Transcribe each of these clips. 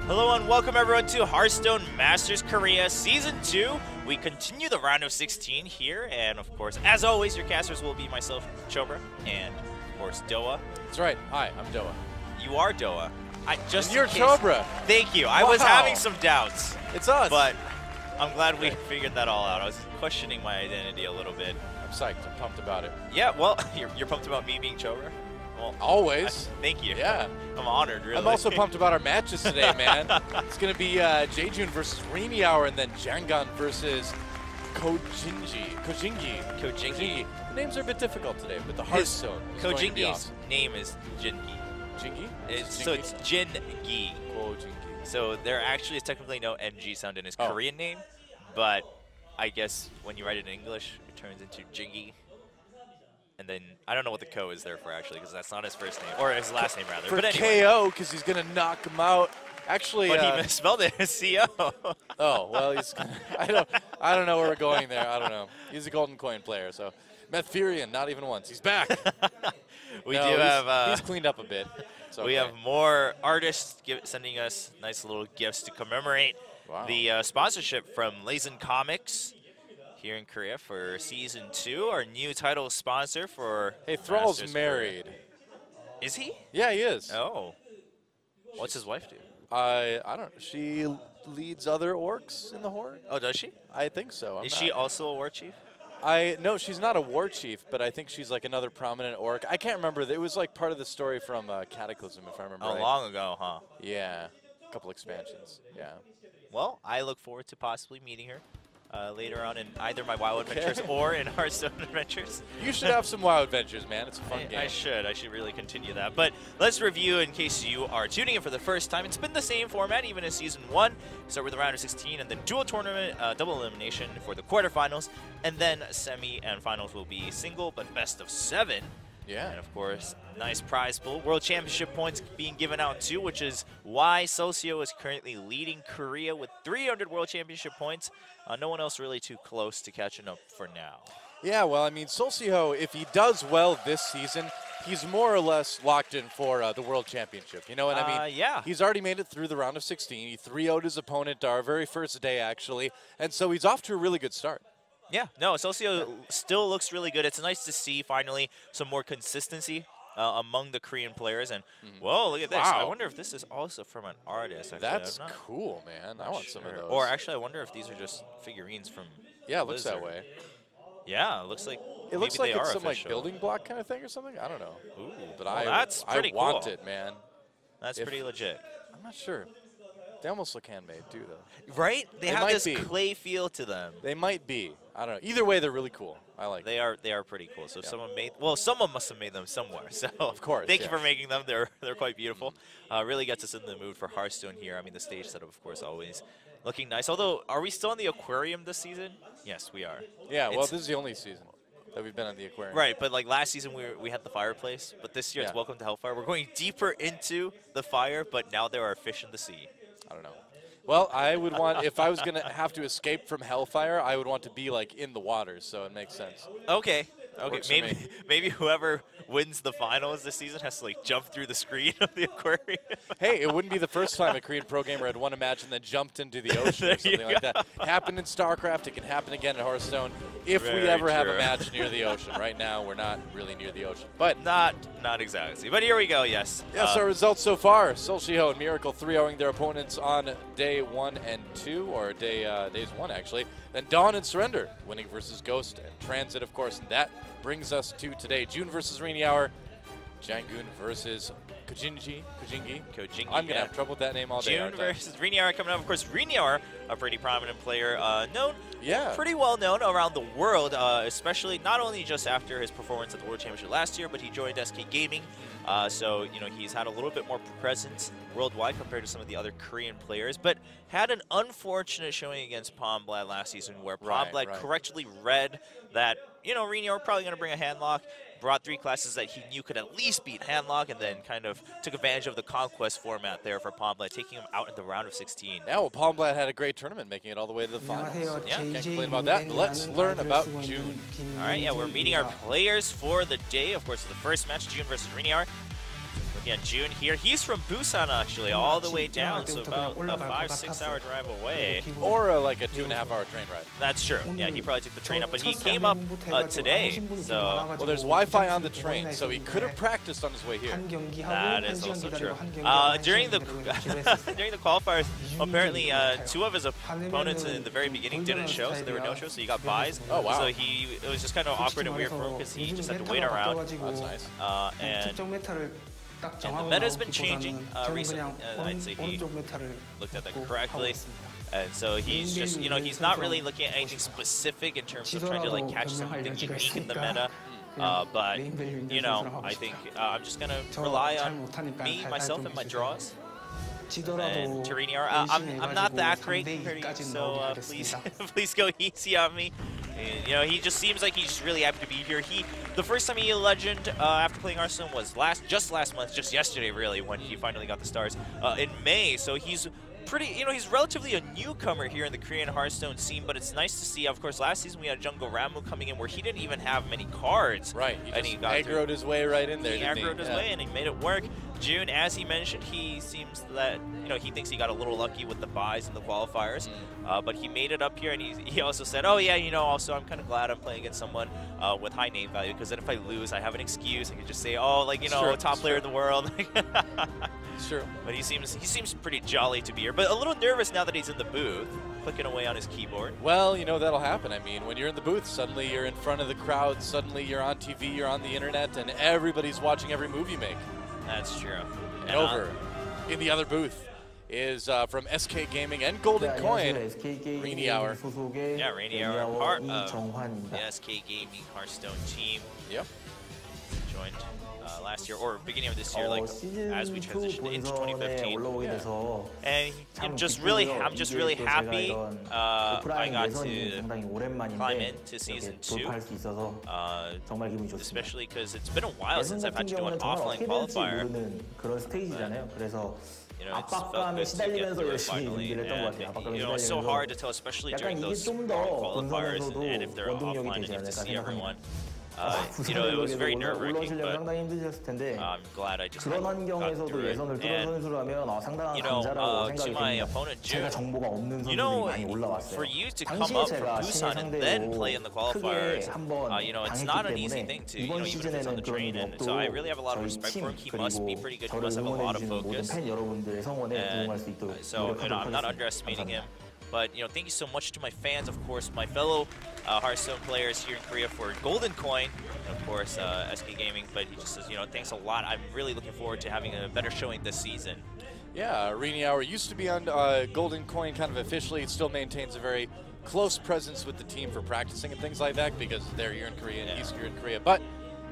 Hello and welcome everyone to Hearthstone Masters Korea Season 2. We continue the round of 16 here, and of course, as always, your casters will be myself, Chobra, and of course, Doa. That's right. Hi, I'm Doa. You are Doa. And you're Chobra. Thank you. I was having some doubts. It's us. But I'm glad we figured that all out. I was questioning my identity a little bit. I'm psyched. I'm pumped about it. Yeah, well, you're pumped about me being Chobra? Well, always. Thank you. Yeah. I'm honored, really. I'm also pumped about our matches today, man. It's going to be Junn versus RenieHour, and then Junn versus Kojingi. The names are a bit difficult today, but the Hearthstone. Kojingi's name is Jingi. Jingi? So it's Jin-gi. So there actually is technically no NG sound in his Korean name, but I guess when you write it in English, it turns into Jingi. And then I don't know what the Ko is there for actually, because that's not his first name or his last name rather. For but anyway. KO, because he's gonna knock him out. Actually, but he misspelled it as CO. Oh well, he's. I don't know where we're going there. I don't know. He's a golden coin player, so Metherian, not even once. He's back. He's cleaned up a bit. We have more artists sending us nice little gifts to commemorate the sponsorship from Lazen Comics here in Korea for Season 2, our new title sponsor for Thrall's Masters married. Korea. Is he? Yeah, he is. Oh. What's his wife do? I don't. She leads other orcs in the Horde. Oh, does she? I think so. Is she also a war chief? No, she's not a war chief, but I think she's like another prominent orc. I can't remember. It was like part of the story from Cataclysm, if I remember right. Long ago, huh? Yeah, a couple expansions. Yeah. Well, I look forward to possibly meeting her later on in either my WoW Adventures or in Hearthstone Adventures. You should have some WoW Adventures, man. It's a fun game. I should really continue that. But let's review in case you are tuning in for the first time. It's been the same format even in Season 1. Start with the round of 16 and then dual tournament, double elimination for the quarterfinals. And then semi and finals will be single but best of 7. Yeah. And of course, nice prize pool. World Championship points being given out too, which is why Socio is currently leading Korea with 300 World Championship points. No one else really too close to catching up for now. Yeah, well, I mean, Socio, if he does well this season, he's more or less locked in for the World Championship. You know what I mean? Yeah. He's already made it through the round of 16. He 3-0'd his opponent our very first day, actually. And so he's off to a really good start. Yeah, no, Socio still looks really good. It's nice to see finally some more consistency among the Korean players. And whoa, look at this! I wonder if this is also from an artist. Actually, that's cool, man. I want some of those. Or actually, I wonder if these are just figurines from. Yeah, it looks that way. Yeah, it looks like. It looks like it's some like building block kind of thing or something. I don't know. Ooh, but that's pretty cool. I want it, man. That's pretty legit. I'm not sure. They almost look handmade, too, though. Right? They have this clay feel to them. They might be. I don't know. Either way, they're really cool. I like them. They are pretty cool. So if someone made, well, someone must have made them somewhere. So of course. Thank you for making them. They're quite beautiful. Really gets us in the mood for Hearthstone here. I mean, the stage setup, of course, always looking nice. Although, are we still in the aquarium this season? Yes, we are. Yeah. Well, this is the only season that we've been in the aquarium. Right, but like last season we had the fireplace, but this year it's Welcome to Hellfire. We're going deeper into the fire, but now there are fish in the sea. I don't know. Well, I would want, if I was going to have to escape from Hellfire, I would want to be, like, in the waters, so it makes sense. Okay. Maybe whoever wins the finals this season has to, like, jump through the screen of the aquarium. Hey, it wouldn't be the first time a Korean pro gamer had won a match and then jumped into the ocean or something like that. It happened in StarCraft. It can happen again in Hearthstone if we ever have a match near the ocean. Right now, we're not really near the ocean. But not exactly. But here we go, yes. Yes, our results so far. Socio and Miracle 3-0ing their opponents on day 1 and 2, or days 1, actually. Then Dawn and Surrender winning versus Ghost and Transit, of course. And that brings us to today. Junn versus RenieHour. Junn versus Kojingi. I'm going to have trouble with that name all day. Junn versus RenieHour coming up. Of course, RenieHour, a pretty prominent player, pretty well known around the world, especially not only just after his performance at the World Championship last year, but he joined SK Gaming. So, you know, he's had a little bit more presence worldwide compared to some of the other Korean players, but had an unfortunate showing against Palmblad last season where Palmblad correctly read that, you know, RenieHour probably going to bring a handlock, brought 3 classes that he knew could at least beat handlock, and then kind of took advantage of the conquest format there for Palmblad, taking him out in the round of 16. Yeah, well, Palmblad had a great tournament, making it all the way to the finals. Yeah, can't complain about that. Let's learn about Junn. All right, yeah, we're meeting our players for the day. Of course, the first match, Junn versus RenieHour. Yeah, Junn here. He's from Busan, actually, all the way down, so about a 5-6 hour drive away. Or like a 2.5-hour train ride. That's true. Yeah, he probably took the train up, but he came up today, so... Well, there's Wi-Fi on the train, so he could have practiced on his way here. That is also true. During the during the qualifiers, apparently 2 of his opponents in the very beginning didn't show, so there were no shows, so he got buys. Oh, wow. So it was just kind of awkward and weird for him because he just had to wait around. That's nice. And the meta's been changing recently. I'd say he looked at that correctly. And so he's just, he's not really looking at anything specific in terms of trying to like catch something unique in the meta. But, I think I'm just going to rely on me, myself, and my draws. And to RenieHour, I'm not that great compared to you, so please go easy on me. And, he just seems like he's just really happy to be here. The first time he legend after playing Hearthstone was just last month, just yesterday really, when he finally got the stars in May. So he's pretty, he's relatively a newcomer here in the Korean Hearthstone scene, but it's nice to see. Of course, last season we had Jungle Ramu coming in where he didn't even have many cards. Right, he just aggroed his way right in there. He aggroed his way and he made it work. Junn, as he mentioned, he seems that, he thinks he got a little lucky with the buys and the qualifiers, but he made it up here, and he also said, oh yeah, also I'm kind of glad I'm playing against someone with high name value, because then if I lose, I have an excuse. I can just say, oh, top player in the world. Sure. But he seems pretty jolly to be here, but a little nervous now that he's in the booth, clicking away on his keyboard. Well, that'll happen. I mean, when you're in the booth, suddenly you're in front of the crowd, suddenly you're on TV, you're on the internet, and everybody's watching every move you make. That's true. And over in the other booth is from SK Gaming and Golden Coin, RenieHour. Yeah, RenieHour, part of the SK Gaming Hearthstone team. Yep. Joined last year, or beginning of this year, as we transitioned into 2015. Yeah. And I'm just really happy I got to climb into Season 2, especially because it's been a while since I've had to do an offline qualifier. It's felt good to get through it finally, and it's so hard to tell, especially during those long qualifiers, and if they're offline and you have to see everyone. It was very nerve-wracking, but I'm glad I just got through it. And, to my opponent, Junn, for you to come up from Busan and then play in the qualifiers, it's not an easy thing to, even if it's on the train. And so I really have a lot of respect for him. He must be pretty good. He must have a lot of focus. And so, I'm not underestimating him. But, thank you so much to my fans, of course, my fellow Hearthstone players here in Korea for Golden Coin, and of course, SK Gaming. But he just says, thanks a lot. I'm really looking forward to having a better showing this season. Yeah, RenieHour used to be on Golden Coin kind of officially. It still maintains a very close presence with the team for practicing and things like that, because they're here in Korea and he's here in Korea. But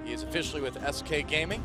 he is officially with SK Gaming,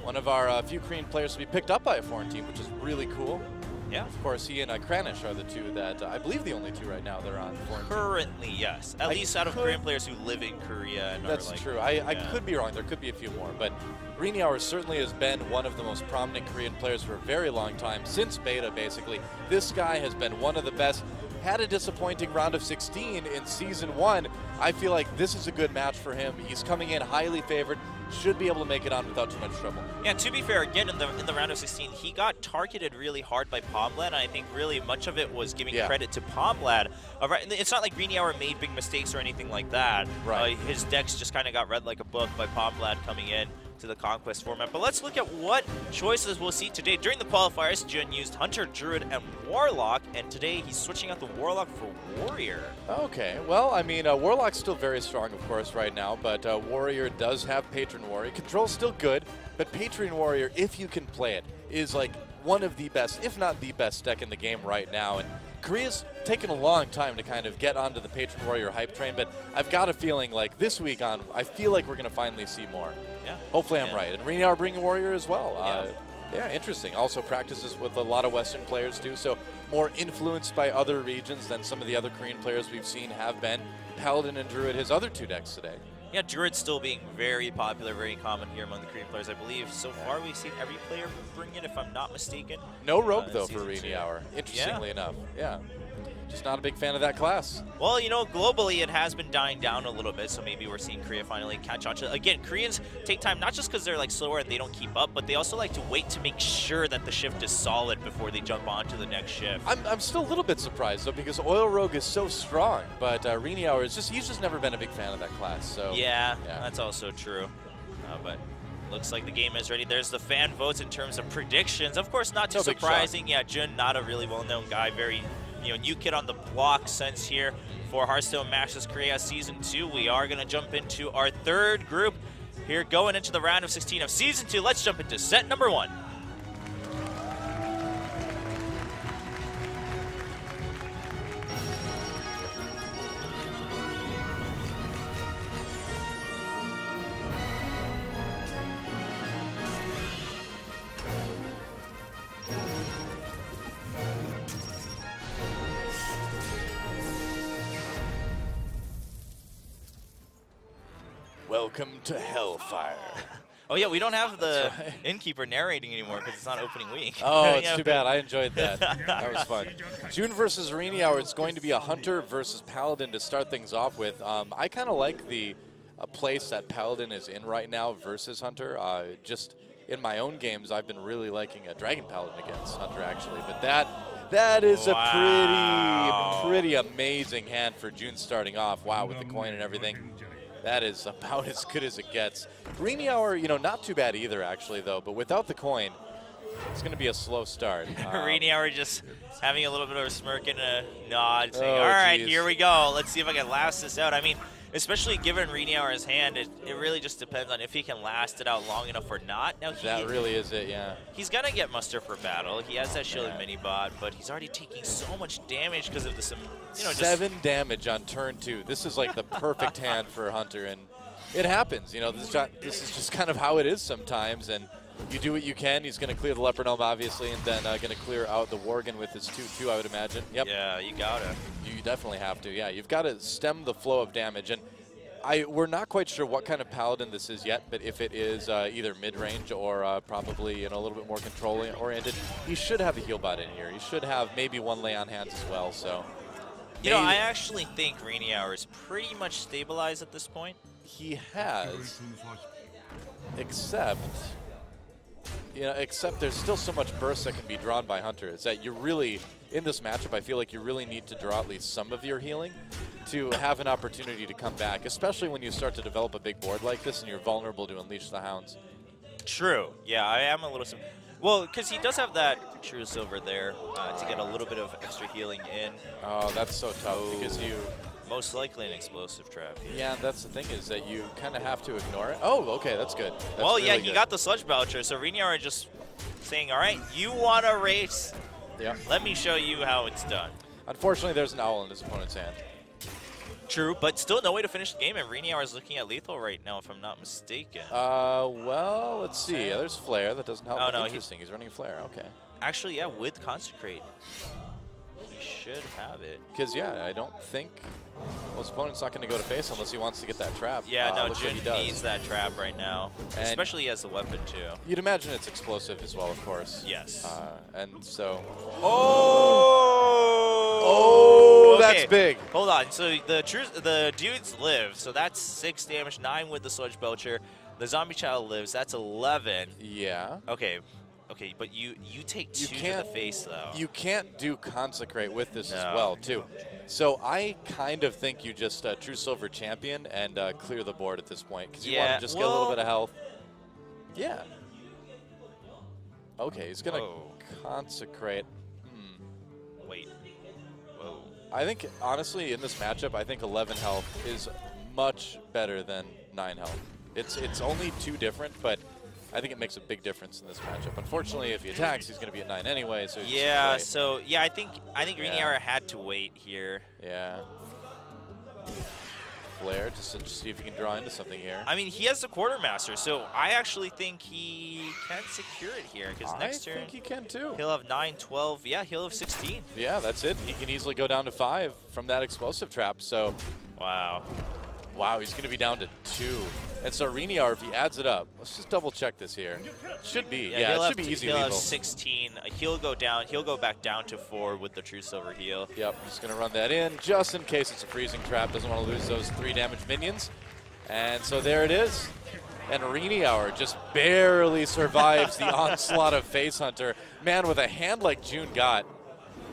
one of our few Korean players to be picked up by a foreign team, which is really cool. Yeah, of course, he and Kranish are the two that, I believe the only two right now that are on foreign team. Currently, yes. At least out of Korean players who live in Korea. And that's true. I could be wrong. There could be a few more. But RenieHour certainly has been one of the most prominent Korean players for a very long time, since beta, basically. This guy has been one of the best. Had a disappointing round of 16 in Season 1. I feel like this is a good match for him. He's coming in highly favored. Should be able to make it on without too much trouble. Yeah, to be fair, again, in the round of 16, he got targeted really hard by Pomblad, and I think really much of it was giving credit to Pomblad. It's not like RenieHour made big mistakes or anything like that. Right. His decks just kind of got read like a book by Pomblad coming in to the Conquest format. But let's look at what choices we'll see today. During the qualifiers, Junn used Hunter, Druid, and Warlock, and today he's switching out the Warlock for Warrior. Okay, well, I mean, Warlock's still very strong, of course, right now, but Warrior does have Patron Warrior. Control's still good, but Patron Warrior, if you can play it, is like one of the best, if not the best deck in the game right now. And Korea's taken a long time to kind of get onto the Patron Warrior hype train, but I've got a feeling like this week on, I feel like we're going to finally see more. Yeah. Hopefully I'm right. And RenieHour bringing Warrior as well. Yeah, interesting. Also practices with a lot of Western players too, so more influenced by other regions than some of the other Korean players we've seen have been. Paladin and Druid, his other two decks today. Yeah, Druid still being very popular, very common here among the Korean players. I believe so far we've seen every player bring it, if I'm not mistaken. No Rogue, though, for RenieHour, interestingly enough. Yeah. Just not a big fan of that class. Well, you know, globally it has been dying down a little bit, so maybe we're seeing Korea finally catch on to it. Again, Koreans take time, not just because they're like slower and they don't keep up, but they also like to wait to make sure that the shift is solid before they jump on to the next shift. I'm still a little bit surprised, though, because Oil Rogue is so strong, but RenieHour is just, he's just never been a big fan of that class. So yeah. That's also true. But looks like the game is ready. There's the fan votes in terms of predictions. Of course, not too surprising. Yeah, Junn, not a really well-known guy, very new kid on the block sense here for Hearthstone Masters Korea Season 2. We are going to jump into our third group here going into the round of 16 of Season 2. Let's jump into set number 1. Welcome to Hellfire. Oh yeah, we don't have the innkeeper narrating anymore because it's not opening week. Oh, it's too bad. I enjoyed that. That was fun. Junn versus RenieHour. It's going to be a Hunter versus Paladin to start things off with. I kind of like the place that Paladin is in right now versus Hunter. Just in my own games, I've been really liking a Dragon Paladin against Hunter, actually. But that is a pretty amazing hand for Junn starting off. Wow, with the coin and everything. That is about as good as it gets. RenieHour, not too bad either, actually, though. But without the coin, it's going to be a slow start. RenieHour just having a little bit of a smirk and a nod, saying, all right, here we go. Let's see if I can last this out. I mean, especially given RenieHour's hand, it really just depends on if he can last it out long enough or not. Now, that really is it, yeah. He's going to get muster for battle. He has that shielded mini-bot, but he's already taking so much damage because of this, 7 damage on turn 2. This is like the perfect hand for Hunter, and it happens. This is just kind of how it is sometimes, and you do what you can. He's going to clear the Leopard Elm, obviously, and then going to clear out the Worgen with his 2-2, I would imagine. Yep. Yeah, you got to. You definitely have to, yeah. You've got to stem the flow of damage, and we're not quite sure what kind of Paladin this is yet, but if it is either mid-range or probably a little bit more control-oriented, he should have a heal bot in here. He should have maybe 1 lay on hands as well, so. I actually think RenieHour is pretty much stabilized at this point. He has, except there's still so much burst that can be drawn by Hunter. It's that you really, in this matchup, I feel like you really need to draw at least some of your healing to have an opportunity to come back, especially when you start to develop a big board like this and you're vulnerable to Unleash the Hounds. True. Yeah, I am a little... Well, because he does have that True Silver there to get a little bit of extra healing in. Oh, that's so tough because you... Most likely an explosive trap here. Yeah, that's the thing is that you kind of have to ignore it. Oh, okay, that's good. That's well, really yeah, he got the Sludge Belcher, so RenieHour just saying, all right, you want to race? Yeah. Let me show you how it's done. Unfortunately, there's an owl in his opponent's hand. True, but still no way to finish the game, and RenieHour is looking at lethal right now, if I'm not mistaken. Well, let's see. Yeah, there's Flare. That doesn't help. Oh, no, interesting. He's running Flare. Okay. Actually, yeah, with Consecrate, he should have it. Because, yeah, I don't think... Well, his opponent's not going to go to face unless he wants to get that trap. Yeah, no, Junn needs that trap right now, and especially as a weapon, too. You'd imagine it's explosive as well, of course. Yes. And so... Oh, okay. That's big. Hold on. So the dudes live, so that's 6 damage, 9 with the Sludge Belcher. The Zombie Child lives, that's 11. Yeah. Okay, but you take 2 to the face, though. You can't do Consecrate with this as well, too. So I kind of think you just True Silver Champion and clear the board at this point, because you want to just get a little bit of health. Yeah. Okay, he's going to Consecrate. Wait. Whoa. I think, honestly, in this matchup, I think 11 health is much better than 9 health. It's only 2 different, but I think it makes a big difference in this matchup. Unfortunately, if he attacks, he's going to be at 9 anyway. So I think RenieHour had to wait here. Yeah. Flare, just to see if he can draw into something here. I mean, he has the Quartermaster, so I actually think he can secure it here. Because next turn, I think he can too. He'll have 9, 12. Yeah, he'll have 16. Yeah, that's it. He can easily go down to 5 from that explosive trap. So, wow. Wow, he's going to be down to 2. And so RenieHour, if he adds it up, let's just double check this here. Should be, yeah, it should be easy he'll lethal. Have 16. He'll go down. He'll go back down to 4 with the True Silver heal. Yep, he's going to run that in just in case it's a freezing trap. Doesn't want to lose those 3 damage minions. And so there it is. And RenieHour just barely survives the onslaught of Face Hunter. Man, with a hand like Junn got,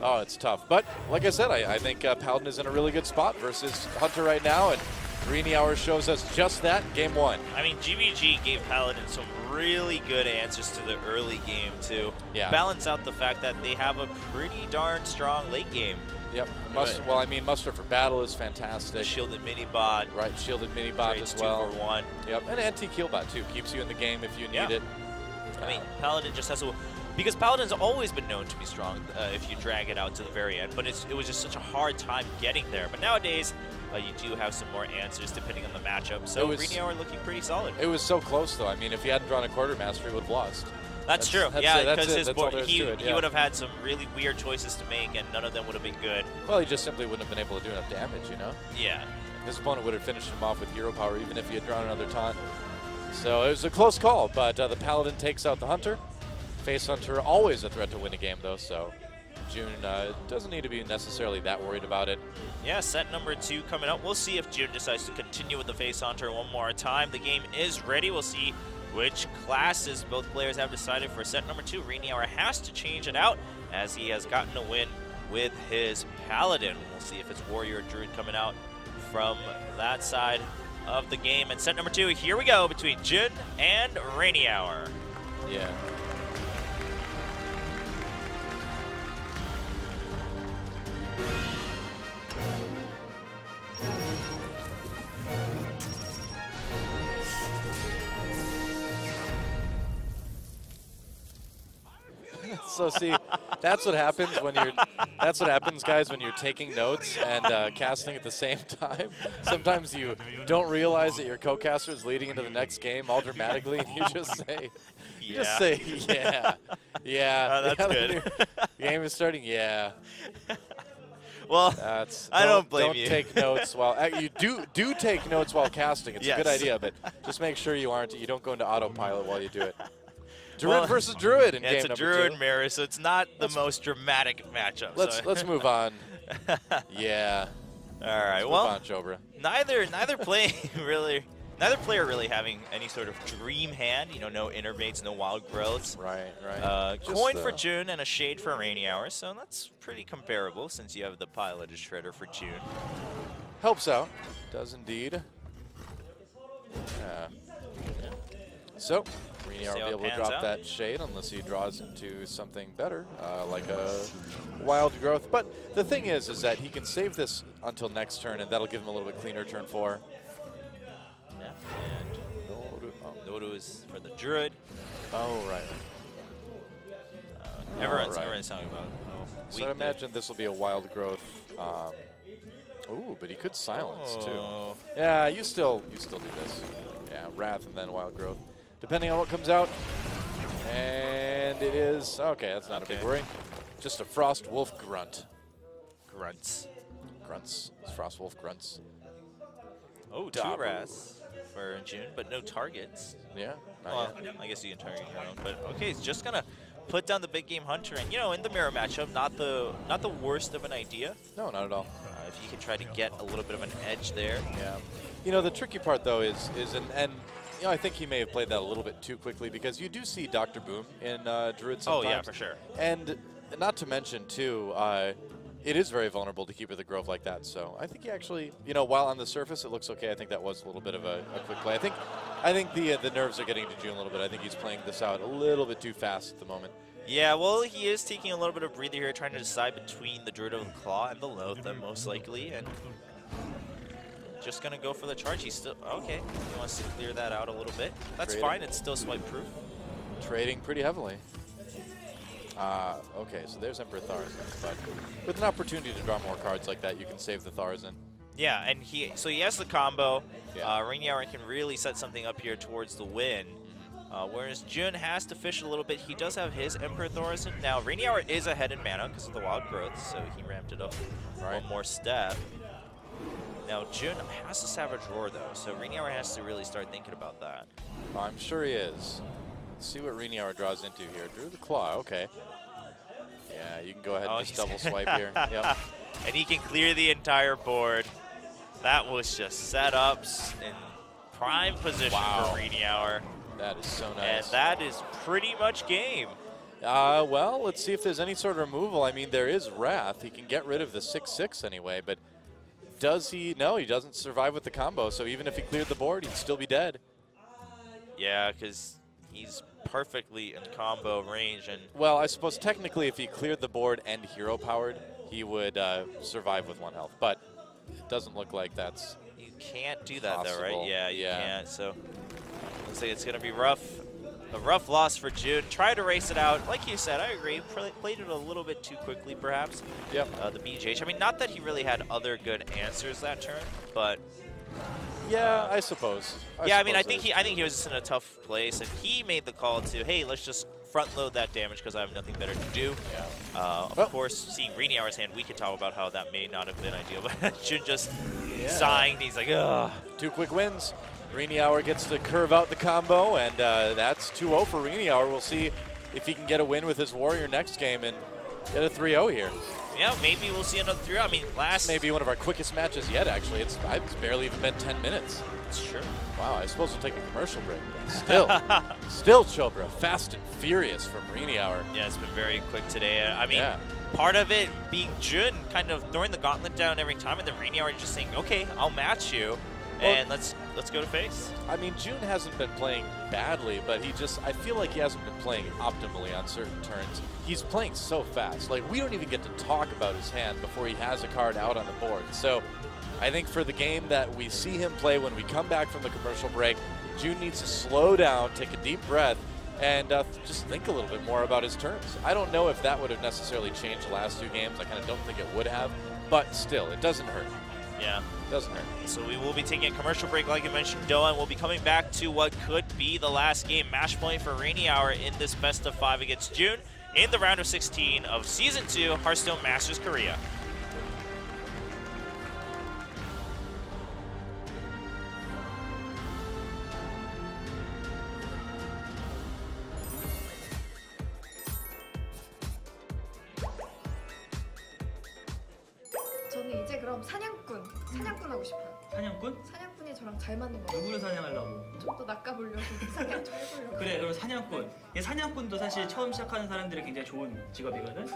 oh, it's tough. But like I said, I think Paladin is in a really good spot versus Hunter right now. And RenieHour shows us just that, game 1. I mean, GVG gave Paladin some really good answers to the early game to balance out the fact that they have a pretty darn strong late game. Yep. Well, I mean, Muster for Battle is fantastic. The shielded mini bot. Right, shielded mini bot as well. 2 for 1. Yep, and anti-kill bot too. Keeps you in the game if you need it. I mean, Paladin just has a... Because Paladin's always been known to be strong if you drag it out to the very end, but it was just such a hard time getting there. But nowadays, you do have some more answers depending on the matchup. So RenieHour looking pretty solid. It was so close, though. I mean, if he hadn't drawn a quartermaster, he would have lost. That's true. Yeah, because his board, he would have had some really weird choices to make, and none of them would have been good. Well, he just simply wouldn't have been able to do enough damage, you know? Yeah. His opponent would have finished him off with hero power, even if he had drawn another taunt. So it was a close call, but the Paladin takes out the Hunter. Face Hunter, always a threat to win a game, though, so Junn doesn't need to be necessarily that worried about it. Yeah, set number 2 coming up. We'll see if Junn decides to continue with the Face Hunter one more time. The game is ready. We'll see which classes both players have decided for set number 2. RenieHour has to change it out as he has gotten a win with his Paladin. We'll see if it's Warrior or Druid coming out from that side of the game. And set number 2, here we go, between Junn and RenieHour. Yeah. So see, that's what happens when you're. That's what happens, guys, when you're taking notes and casting at the same time. Sometimes you don't realize that your co-caster is leading into the next game all dramatically, and you just say, yeah. Oh, that's good. Game is starting. Yeah. Well, I don't blame you. Don't take notes while you do take notes while casting. It's a good idea, but just make sure you don't go into autopilot while you do it. Druid versus Druid in game number 2. It's a Druid mirror, so it's not the most dramatic matchup. Let's move on. Yeah. All right. Let's move on, Chobra. Neither player really having any sort of dream hand. You know, no innervates, no wild growths. Right. Coin for Junn and a shade for RenieHour, so that's pretty comparable since you have the piloted shredder for Junn. Helps out. Does indeed. So RenieHour will be able to drop that shade unless he draws into something better, like a wild growth. But the thing is that he can save this until next turn, and that'll give him a little bit cleaner turn 4. Yeah, and Nodu is for the Druid. Oh, right. Everyone's talking about. So I imagine this will be a wild growth. Ooh, but he could silence too. Yeah, you still do this. Yeah, Wrath and then wild growth, depending on what comes out. And it is okay. That's not a big worry. Just a Frost Wolf grunt. Grunts. Frost Wolf grunts. Oh, 2 Wraths for Junn, but no targets. Yeah. Well, I guess you can target your own, but okay, he's just gonna put down the big game Hunter, and you know, in the mirror matchup, not the worst of an idea. No, not at all. If you can try to get a little bit of an edge there. Yeah. You know, the tricky part though and you know, I think he may have played that a little bit too quickly, because you do see Dr. Boom in Druid sometimes. Oh yeah, for sure. And not to mention too, it is very vulnerable to Keeper the Grove like that. So I think he actually, you know, while on the surface it looks okay, I think that was a little bit of a quick play. I think the nerves are getting to Junn a little bit. I think he's playing this out a little bit too fast at the moment. Yeah, well, he is taking a little bit of breather here, trying to decide between the Druid of the Claw and the Loatheb, most likely, and just going to go for the charge. He's still, okay, he wants to clear that out a little bit. That's fine, it's still swipe-proof. Trading pretty heavily. Okay, so there's Emperor Tharzan, but with an opportunity to draw more cards like that, you can save the Tharzan. Yeah, and he has the combo. Yeah. RenieHour can really set something up here towards the win. Whereas Junn has to fish a little bit. He does have his Emperor Thaurissan. Now, RenieHour is ahead in mana because of the wild growth, so he ramped it up one more step. Now, Junn has a Savage Roar, though, so RenieHour has to really start thinking about that. I'm sure he is. Let's see what RenieHour draws into here. Drew the Claw, okay. Yeah, you can go ahead and just double swipe here. Yep. And he can clear the entire board. That was just setups in prime position for RenieHour. That is so nice. And that is pretty much game. Well, let's see if there's any sort of removal. I mean, there is Wrath. He can get rid of the 6/6 anyway, but does he? No, he doesn't survive with the combo, so even if he cleared the board, he'd still be dead. Yeah, because he's perfectly in combo range. And well, I suppose technically if he cleared the board and hero powered, he would survive with 1 health, but it doesn't look like that's You can't do that possible. though, right? Yeah, you can't. So looks like it's going to be rough. A rough loss for Junn. Try to race it out. Like you said, I agree. Played it a little bit too quickly, perhaps. Yep. The BGH. I mean, not that he really had other good answers that turn, but yeah, I suppose. I mean, I think he was just in a tough place, and he made the call to, hey, let's just front load that damage because I have nothing better to do. Yeah. Of course, seeing RenieHour's hand, we could talk about how that may not have been ideal, but Junn just sighing. He's like, ugh. 2 quick wins. RenieHour gets to curve out the combo, and that's 2-0 for RenieHour. We'll see if he can get a win with his Warrior next game and get a 3-0 here. Yeah, maybe we'll see another 3-0. I mean, last... Maybe one of our quickest matches yet, actually. It's barely even been 10 minutes. It's true. Wow, I suppose we'll take a commercial break. Still, Chobra, fast and furious from RenieHour. Yeah, it's been very quick today. I mean, part of it being Junn kind of throwing the gauntlet down every time, and then RenieHour just saying, okay, I'll match you. And let's go to face. I mean, Junn hasn't been playing badly, but I feel like he hasn't been playing optimally on certain turns. He's playing so fast. Like, we don't even get to talk about his hand before he has a card out on the board. So I think for the game that we see him play when we come back from the commercial break, Junn needs to slow down, take a deep breath, and just think a little bit more about his turns. I don't know if that would have necessarily changed the last 2 games. I kind of don't think it would have, but still, it doesn't hurt. Yeah. Doesn't hurt. So we will be taking a commercial break, like you mentioned, Doa, and we'll be coming back to what could be the last game. Match point for RenieHour in this best of 5 against Junn in the round of 16 of Season 2 Hearthstone Masters Korea. 저는 이제 그럼 사냥꾼 하고 싶어요. 사냥꾼? 사냥꾼이 저랑 잘 맞는 거 같아요. 누구를 사냥하려고? 좀 더 낚아보려고 사냥 좀 해보려고. 그래, 그럼 사냥꾼. 이 사냥꾼도 사실 처음 시작하는 사람들이 굉장히 좋은 직업이거든.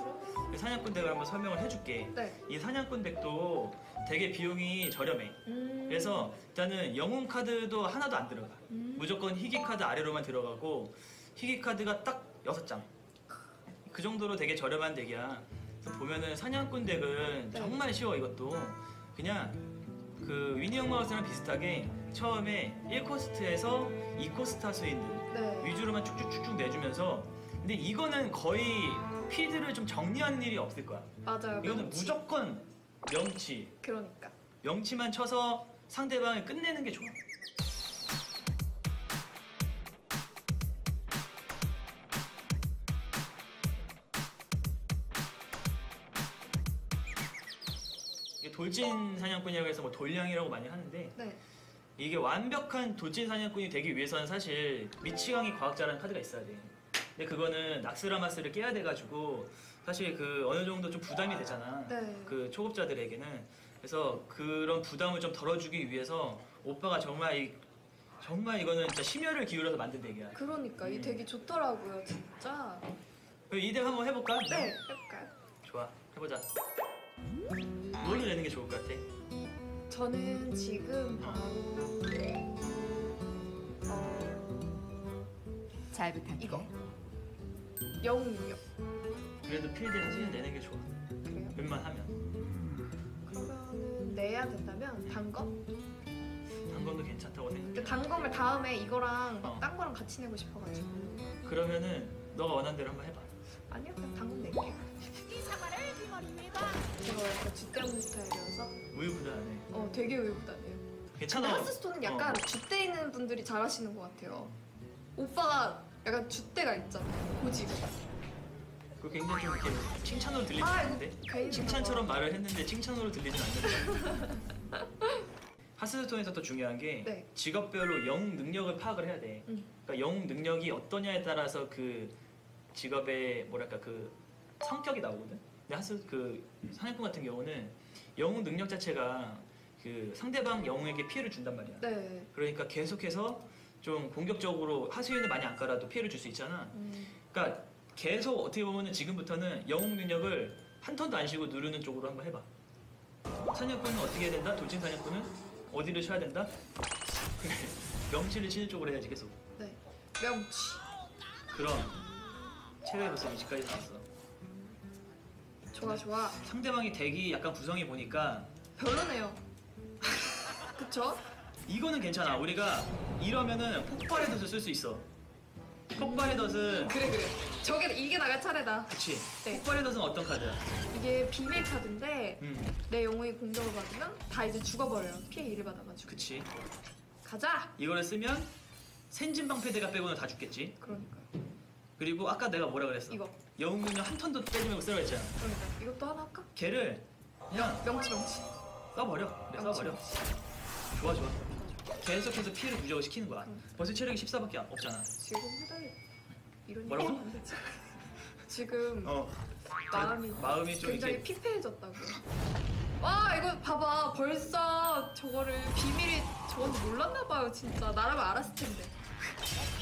사냥꾼 덱을 한번 설명을 해줄게. 네. 이 사냥꾼 덱도 되게 비용이 저렴해. 그래서 일단은 영웅 카드도 하나도 안 들어가. 무조건 희귀 카드 아래로만 들어가고 희귀 카드가 딱 6장. 그 정도로 되게 저렴한 덱이야. 그래서 보면은 사냥꾼 덱은 정말 쉬워. 이것도 그냥 그 위니형 마우스랑 비슷하게 처음에 1코스트에서 2코스트 할 수 있는 위주로만 쭉쭉쭉쭉 내주면서, 근데 이거는 거의 필드를 좀 정리하는 일이 없을 거야. 맞아요. 이거는 명치. 무조건 명치. 그러니까. 명치만 쳐서 상대방을 끝내는 게 좋아. 돌진 사냥꾼이라고 해서 뭐 돌량이라고 많이 하는데 이게 완벽한 돌진 사냥꾼이 되기 위해서는 사실 미치광이 과학자라는 카드가 있어야 돼. 근데 그거는 낙스라마스를 깨야 돼가지고 사실 그 어느 정도 좀 부담이 되잖아. 그 초급자들에게는. 그래서 그런 부담을 좀 덜어주기 위해서 오빠가 정말 이거는 진짜 심혈을 기울여서 만든 덱이야. 그러니까 이 덱이 좋더라고요, 진짜. 이 덱 한번 해볼까? 네, 해볼까요? 좋아, 해보자. 뭘로 내는 게 좋을 것 같아? 저는 지금 바로 잘 부탁해. 이거 영웅이요. 그래도 필드는 진짜 내는 게 좋아. 그래요? 웬만하면. 그러면은 내야 된다면 단검? 단검도 괜찮다고 생각해. 근데 단검을 다음에 이거랑 딴 거랑 같이 내고 싶어가지고. 그러면은 너가 원하는 대로 한번 해봐. 아니요, 그냥 단검 낼게요. 제가 약간 줏대 없는 스타일이어서 우유부단하네. 되게 우유부단해요. 괜찮아. 근데 하스스톤은 약간 줏대 있는 분들이 잘하시는 것 같아요. 오빠가 약간 줏대가 있잖아요, 고지가. 그 굉장히 좀 이렇게 칭찬으로 들리지 않는데? 괜히 칭찬처럼 말을 했는데 칭찬으로 들리진 않는데. 하스스톤에서 더 중요한 게 네. 직업별로 영웅 능력을 파악을 해야 돼. 그러니까 영웅 능력이 어떠냐에 따라서 그 직업의 뭐랄까 그 성격이 나오거든. 근데 그 사냥꾼 같은 경우는 영웅 능력 자체가 그 상대방 영웅에게 피해를 준단 말이야. 네. 그러니까 계속해서 좀 공격적으로 하수인을 많이 안 깔아도 피해를 줄 수 있잖아. 그러니까 계속 어떻게 보면은 지금부터는 영웅 능력을 한 턴도 안 쉬고 누르는 쪽으로 한번 해봐. 사냥꾼은 어떻게 해야 된다? 돌진 사냥꾼은 어디를 쳐야 된다? 그래, 명치를 치는 쪽으로 해야지 계속. 네. 명치. 그럼 최대 벌써 위치까지 나왔어. 좋아 좋아. 상대방이 덱이 약간 구성이 보니까 별로네요. 그쵸? 이거는 괜찮아. 우리가 이러면은 폭발의 덫을 쓸 수 있어. 폭발의 덫은 그래. 이게 나갈 차례다. 그치. 네. 폭발의 덫은 어떤 카드야? 이게 비밀 카드인데 내 영웅이 공격을 받으면 다 이제 죽어버려요. 피해 1을 받아가지고. 그치. 가자. 이거를 쓰면 생진방패대가 빼고는 다 죽겠지. 그러니까. 그리고 아까 내가 뭐라 그랬어? 이거. 영웅 능력 한 턴도 빼지 말고 쓰라고 했잖아. 그러니까 이것도 하나 할까? 걔를 그냥 명치. 써버려. 그래, 써버려. 좋아. 계속해서 피해를 누적을 시키는 거야. 벌써 체력이 14밖에 없잖아. 지금 후달려. 이런 뭐라고? 얘기 안 되지. 지금 마음이 좀 굉장히 이렇게 피폐해졌다고. 와 이거 봐봐 벌써 저거를 비밀이 저건지 몰랐나봐요 진짜. 나라면 알았을 텐데.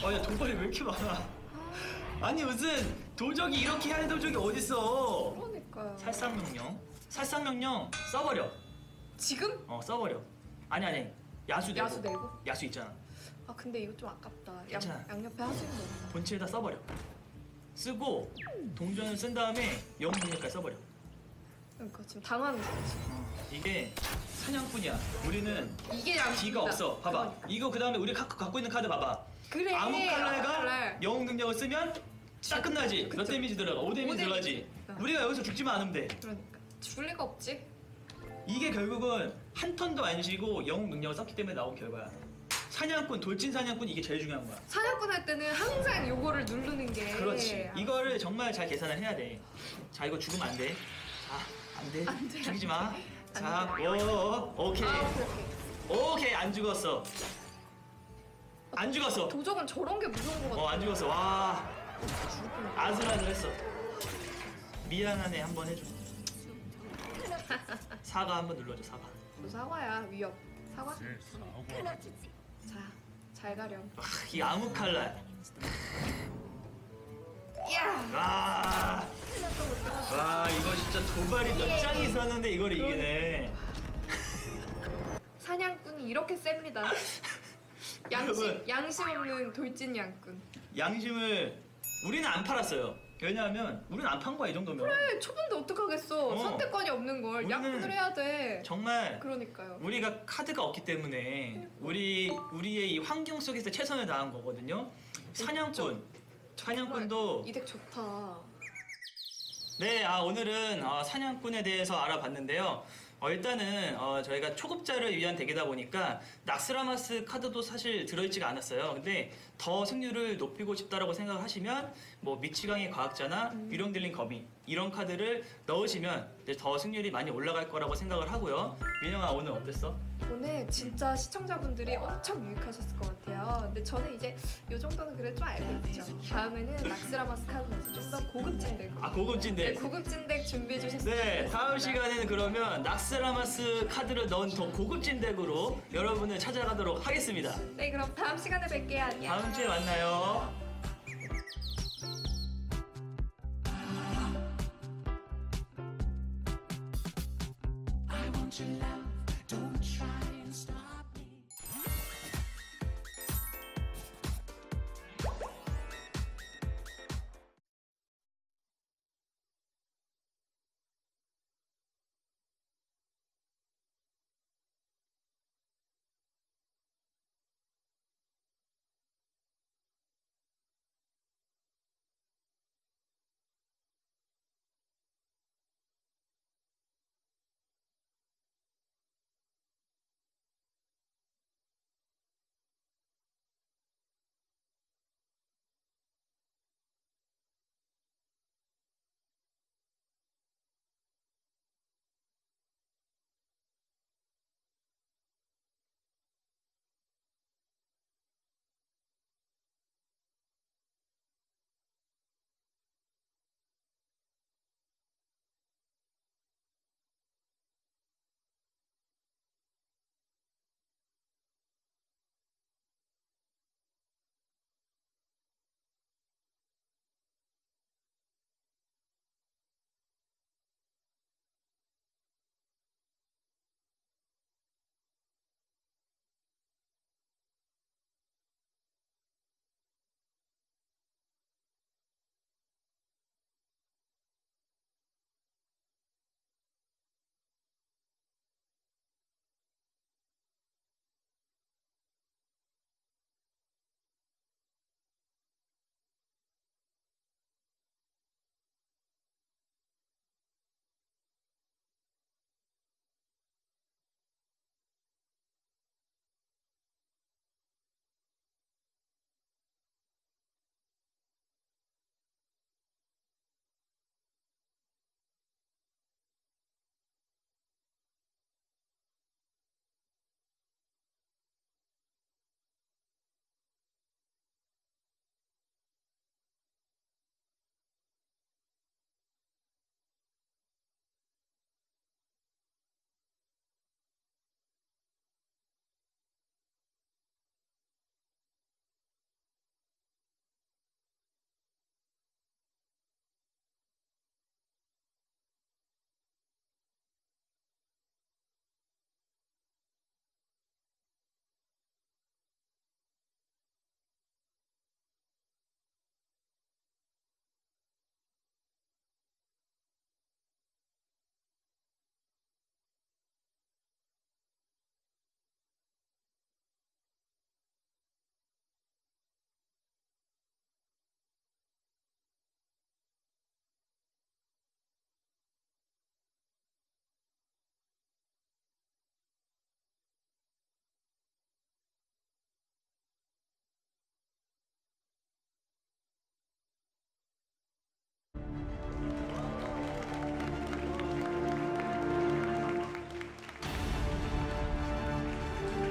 야 도발이 왜 이렇게 많아? 아니 무슨 도적이 이렇게 하는 도적이 어딨어? 그러니까요. 살상명령 써버려. 지금? 써버려. 아니 야수 내고? 야수 있잖아. 아 근데 이거 좀 아깝다. 괜찮아. 양옆에 하수인 거 없나? 본체에다 써버려. 쓰고 동전을 쓴 다음에 영웅 능력까지 써버려. 그러니까 지금 당하는 거지. 이게 사냥꾼이야. 우리는 이게 양심이다. D가 없어. 봐봐. 그러니까. 이거 그 다음에 우리 갖고 있는 카드 봐봐. 그래. 아무칼라가 영웅 능력을 쓰면 딱 끝나지. 그쵸. 몇 데미지 들어가? 5데미지 들어가지. 우리가 여기서 죽지만 않으면 돼. 그러니까 죽을 리가 없지. 이게 결국은 한 턴도 안 쉬고 영웅 능력을 썼기 때문에 나온 결과야. 사냥꾼, 돌진 사냥꾼 이게 제일 중요한 거야. 사냥꾼 할 때는 항상 요거를 누르는 게. 그렇지. 이거를 정말 잘 계산을 해야 돼. 자, 이거 죽으면 안 돼. 자, 안 돼. 죽이지 마. 자, 오케이. 오케이, 안 죽었어. 안 죽었어. 도적은 저런 게 무서운 거 같아. 안 죽었어. 와. 아슬아슬했어. 미안하네, 한번 해줘. 사과 한번 눌러줘, 사과. 너 사과야, 위협. 사과? 자, 잘 가렴. 이 아무칼라. 야! 와, 이거 진짜 도발이 몇 장이 있었는데 이걸 이기네. 사냥꾼이 이렇게 셉니다. 양심 없는 돌진 양꾼. 양심을 우리는 안 팔았어요. 왜냐하면 우리는 안 판 거야, 이 정도면. 그래, 초반데 어떡하겠어. 선택권이 없는 걸 양꾼을 해야 돼. 정말 그러니까요. 우리가 카드가 없기 때문에 우리의 이 환경 속에서 최선을 다한 거거든요. 사냥꾼도 이 덱 좋다. 네, 오늘은 사냥꾼에 대해서 알아봤는데요. 일단은 저희가 초급자를 위한 덱이다 보니까 낙스라마스 카드도 사실 들어있지가 않았어요. 근데 더 승률을 높이고 싶다라고 생각을 하시면 뭐 미치광이 과학자나 유령들린 거미 이런 카드를 넣으시면 이제 더 승률이 많이 올라갈 거라고 생각을 하고요. 민영아, 오늘 어땠어? 오늘 진짜 시청자분들이 엄청 유익하셨을 것 같아요. 근데 저는 이제 이 정도는 그래도 좀 알고 있죠. 다음에는 낙스라마스 카드에서 좀 더 고급진 덱. 고급진 덱. 네, 고급진 덱 준비해 주셨습니다. 네, 다음 시간에는 그러면 낙스라마스 카드를 넣은 더 고급진 덱으로 여러분을 찾아가도록 하겠습니다. 네, 그럼 다음 시간에 뵐게요. 안녕. 다음 주에 만나요.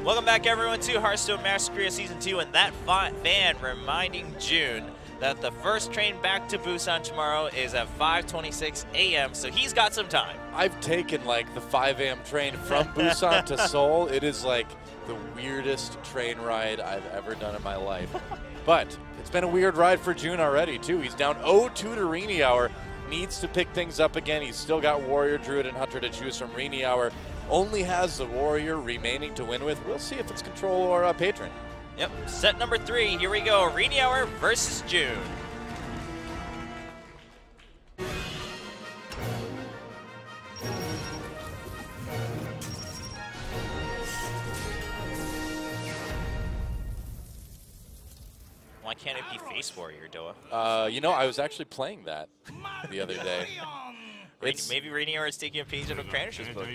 Welcome back, everyone, to Hearthstone Masters Korea Season 2, and that fan reminding Junn that the first train back to Busan tomorrow is at 5:26 a.m., so he's got some time. I've taken, like, the 5 a.m. train from Busan to Seoul. It is, like, the weirdest train ride I've ever done in my life. But it's been a weird ride for Junn already, too. He's down 0-2 to RenieHour. Needs to pick things up again. He's still got Warrior, Druid, and Hunter to choose from. RenieHour only has the Warrior remaining to win with. We'll see if it's Control or Patron. Yep, set number 3. Here we go. RenieHour versus Junn. Why can't it be Face Warrior, Doa? You know, I was actually playing that the other day. Maybe RenieHour is taking a page out of Kranish's book.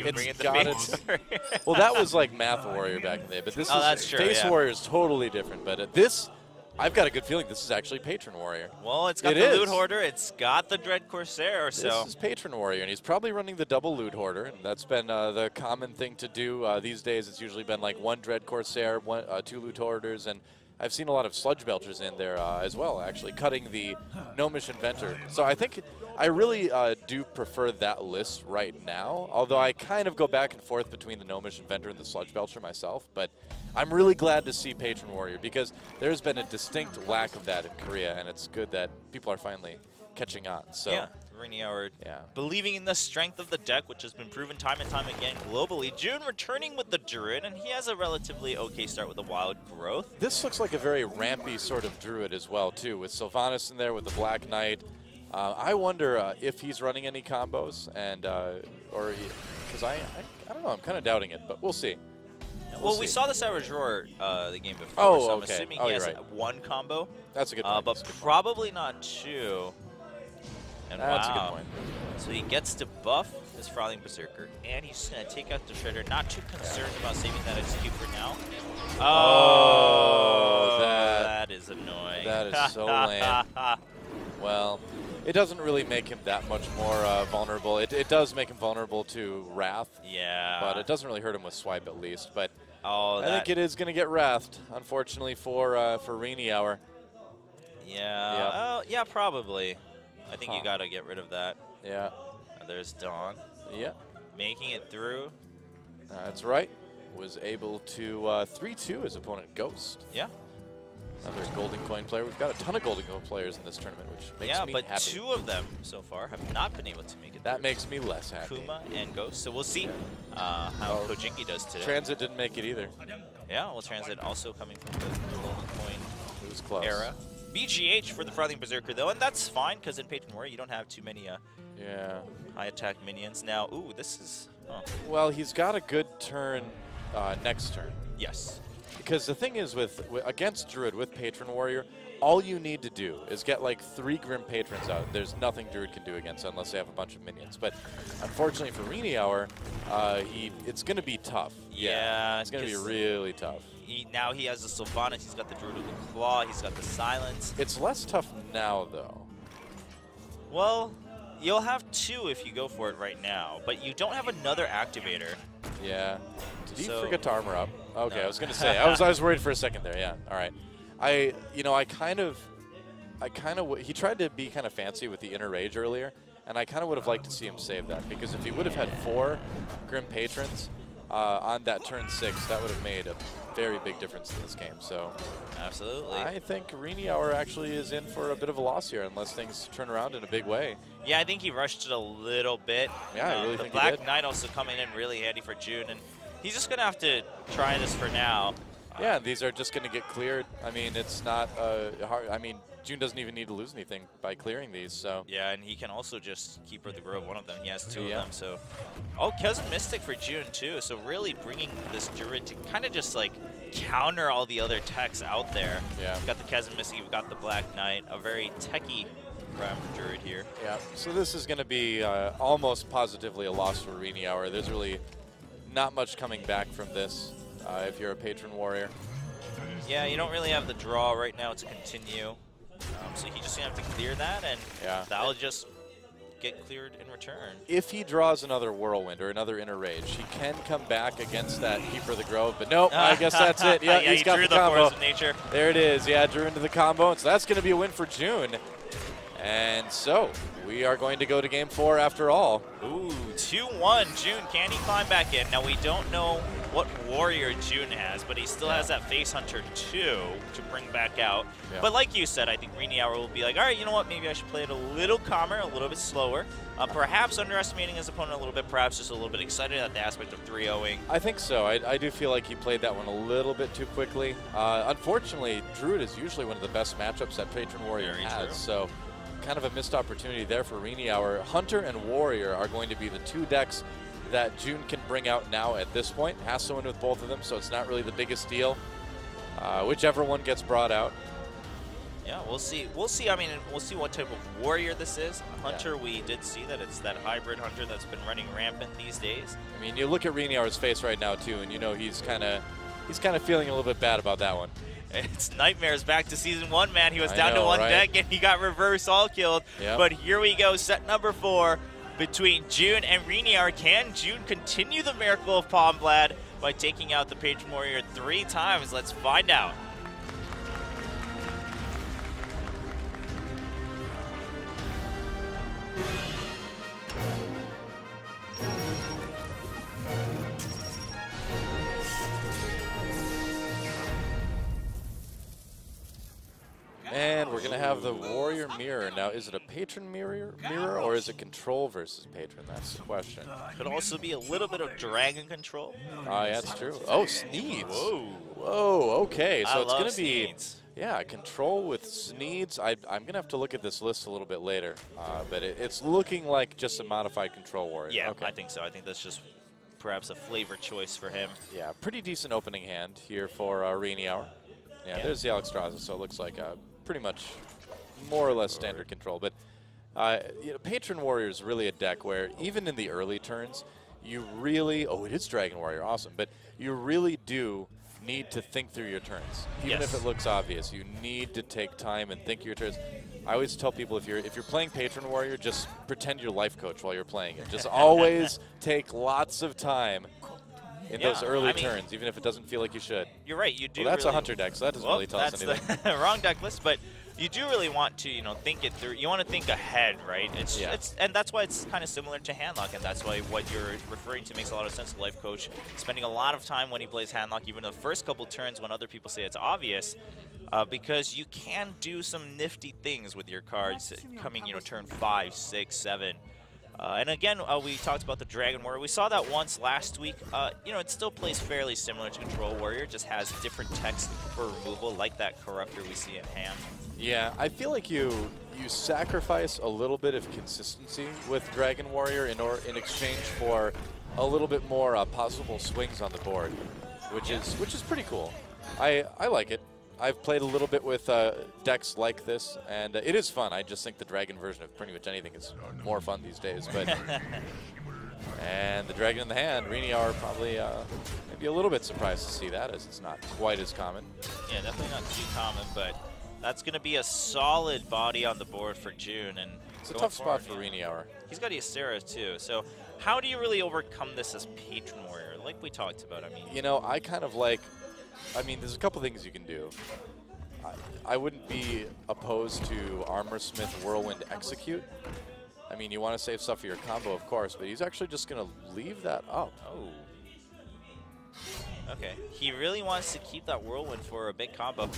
Well, that was like Math Warrior back in the day, but this is true, Face Warrior is totally different. But this, I've got a good feeling this is actually Patron Warrior. Well, it's got the Loot Hoarder, it's got the Dread Corsair, so. This is Patron Warrior, and he's probably running the double Loot Hoarder, and that's been the common thing to do these days. It's usually been like 1 Dread Corsair, 2 Loot Hoarders, and I've seen a lot of Sludge Belchers in there as well, actually, cutting the Gnomish Inventor. So I think I really do prefer that list right now, although I kind of go back and forth between the Gnomish Inventor and the Sludge Belcher myself. But I'm really glad to see Patron Warrior because there's been a distinct lack of that in Korea, and it's good that people are finally catching on. So. Yeah. RenieHour believing in the strength of the deck, which has been proven time and time again globally. Junn returning with the Druid, and he has a relatively okay start with the Wild Growth. This looks like a very rampy sort of Druid as well, too, with Sylvanas in there, with the Black Knight. I wonder if he's running any combos, and or because I don't know, I'm kind of doubting it, but we'll see. Well, we saw the Savage Roar the game before, so I'm assuming he has 1 combo. That's a good point. But probably not 2. And that's a good point. So he gets to buff this Frothing Berserker, and he's going to take out the Shredder. Not too concerned about saving that execute for now. Oh, that is annoying. That is so lame. Well, it doesn't really make him that much more vulnerable. It does make him vulnerable to Wrath. Yeah. But it doesn't really hurt him with Swipe, at least. But I think it is going to get Wrathed, unfortunately, for RenieHour. Yeah. Yeah, probably. I think you got to get rid of that. Yeah. And there's Dawn. Yeah. Making it through. That's right. Was able to 3-2 his opponent Ghost. Yeah. Another Golden Coin player. We've got a ton of Golden Coin players in this tournament, which makes me happy. Yeah, but 2 of them so far have not been able to make it That through. makes me less happy. Kuma and Ghost. So we'll see how Kojinki does today. Transit didn't make it either. Yeah, well, Transit also coming from the Golden Coin era. BGH for the Frothing Berserker, though, and that's fine, because in Patron Warrior, you don't have too many high attack minions. Now, ooh, this is... Oh. Well, he's got a good turn next turn. Yes. Because the thing is, against Druid with Patron Warrior, all you need to do is get like 3 Grim Patrons out. There's nothing Druid can do against it unless they have a bunch of minions. But unfortunately for RenieHour, it's going to be tough. Yeah. It's going to be really tough. Now he has the Sylvanas, he's got the Druid with the Claw, he's got the Silence. It's less tough now, though. Well, you'll have 2 if you go for it right now, but you don't have another activator. Yeah. Did he forget to armor up? Okay, no. I was going to say. I was worried for a second there. Yeah. All right. He tried to be kind of fancy with the Inner Rage earlier, and I kind of would have liked to see him save that, because if he would have had 4 Grim Patrons on that turn 6, that would have made a very big difference in this game. So, absolutely. I think RenieHour actually is in for a bit of a loss here unless things turn around in a big way. Yeah, I think he rushed it a little bit. Yeah, I really think the Black Knight also coming in really handy for Junn, and he's just going to have to try this for now. Yeah, these are just going to get cleared. I mean, it's not hard. I mean, Junn doesn't even need to lose anything by clearing these, so. Yeah, and he can also just keep the Grove one of them. He has 2 of them, so. Oh, Cousin Mystic for Junn, too. So really bringing this Druid to kind of just, like, counter all the other techs out there. Yeah. We've got the Cousin Mystic, we've got the Black Knight, a very techie prime Druid here. Yeah, so this is going to be almost positively a loss for RenieHour. There's really not much coming back from this if you're a Patron Warrior. Yeah, you don't really have the draw right now to continue. So he just going to have to clear that, and that'll just get cleared in return. If he draws another Whirlwind or another Inner Rage, he can come back against that Keeper of the Grove. But nope, I guess that's it. Yeah, yeah, he's got drew the combo. Force of Nature. There it is. Yeah, drew into the combo. So that's going to be a win for Junn. And so we are going to go to game 4 after all. Ooh, 2-1. Junn, can he climb back in? Now, we don't know what warrior Junn has, but he still has that Face Hunter 2 to bring back out. Yeah. But like you said, I think RenieHour will be like, all right, you know what? Maybe I should play it a little calmer, a little bit slower. Perhaps underestimating his opponent a little bit, perhaps just a little bit excited at the aspect of 3-0ing. I think so. I do feel like he played that one a little bit too quickly. Unfortunately, Druid is usually one of the best matchups that Patron Warrior has. So kind of a missed opportunity there for RenieHour. Hunter and Warrior are going to be the 2 decks that Junn can bring out now at this point. Has to win with both of them, so it's not really the biggest deal. Whichever one gets brought out. Yeah, we'll see. We'll see. I mean, we'll see what type of warrior this is. Hunter, we did see that it's that hybrid hunter that's been running rampant these days. I mean, you look at RenieHour's face right now too, and you know he's kind of feeling a little bit bad about that one. It's nightmares back to season 1, man. He was down to 1 deck and he got reverse all killed. Yep. But here we go, set number 4 between Junn and RenieHour. Can Junn continue the miracle of Palmblad by taking out the Patron Warrior 3 times? Let's find out. And we're going to have the Warrior Mirror. Now, is it a Patron mirror or is it Control versus Patron? That's the question. Could also be a little bit of Dragon Control. Yeah, that's true. Oh, Sneeds. Whoa. Whoa, okay. So it's going to be, Sneeds. Yeah, Control with Sneeds. I'm going to have to look at this list a little bit later. But it's looking like just a modified Control Warrior. Yeah, okay. I think so. I think that's just perhaps a flavor choice for him. Yeah, pretty decent opening hand here for RenieHour. Yeah, there's the Alexstrasza, so it looks like pretty much more or less standard control. But you know, Patron Warrior is really a deck where even in the early turns, you really, it is Dragon Warrior, awesome, but you really do need to think through your turns. Even if it looks obvious, you need to take time and think your turns. I always tell people if you're playing Patron Warrior, just pretend you're life coach while you're playing it. Just always take lots of time in those early turns, even if it doesn't feel like you should. You're right, you do. Well, that's really a Hunter deck, so that doesn't really tell us anything. That's the wrong deck list, but you do really want to, think it through. You want to think ahead, right? And that's why it's kind of similar to Handlock, and that's why what you're referring to makes a lot of sense. The life coach spending a lot of time when he plays Handlock, even the first couple turns when other people say it's obvious, because you can do some nifty things with your cards coming, turn 5, 6, 7. And again, we talked about the Dragon Warrior. We saw that once last week. It still plays fairly similar to Control Warrior, just has different text for removal, like that Corruptor we see in hand. Yeah, I feel like you sacrifice a little bit of consistency with Dragon Warrior in exchange for a little bit more possible swings on the board, which is pretty cool. I like it. I've played a little bit with decks like this, and it is fun. I just think the Dragon version of pretty much anything is more fun these days. But and the Dragon in the hand, RenieHour probably maybe a little bit surprised to see that, as it's not quite as common. Yeah, definitely not too common, but that's going to be a solid body on the board for Junn. And it's a tough spot for RenieHour. He's got Ysera too. So how do you really overcome this as Patron Warrior, like we talked about? I mean, I kind of like. There's a couple things you can do. I wouldn't be opposed to Armor Smith Whirlwind Execute. You want to save stuff for your combo, of course, but he's actually just going to leave that up. Oh. Okay. He really wants to keep that Whirlwind for a big combo.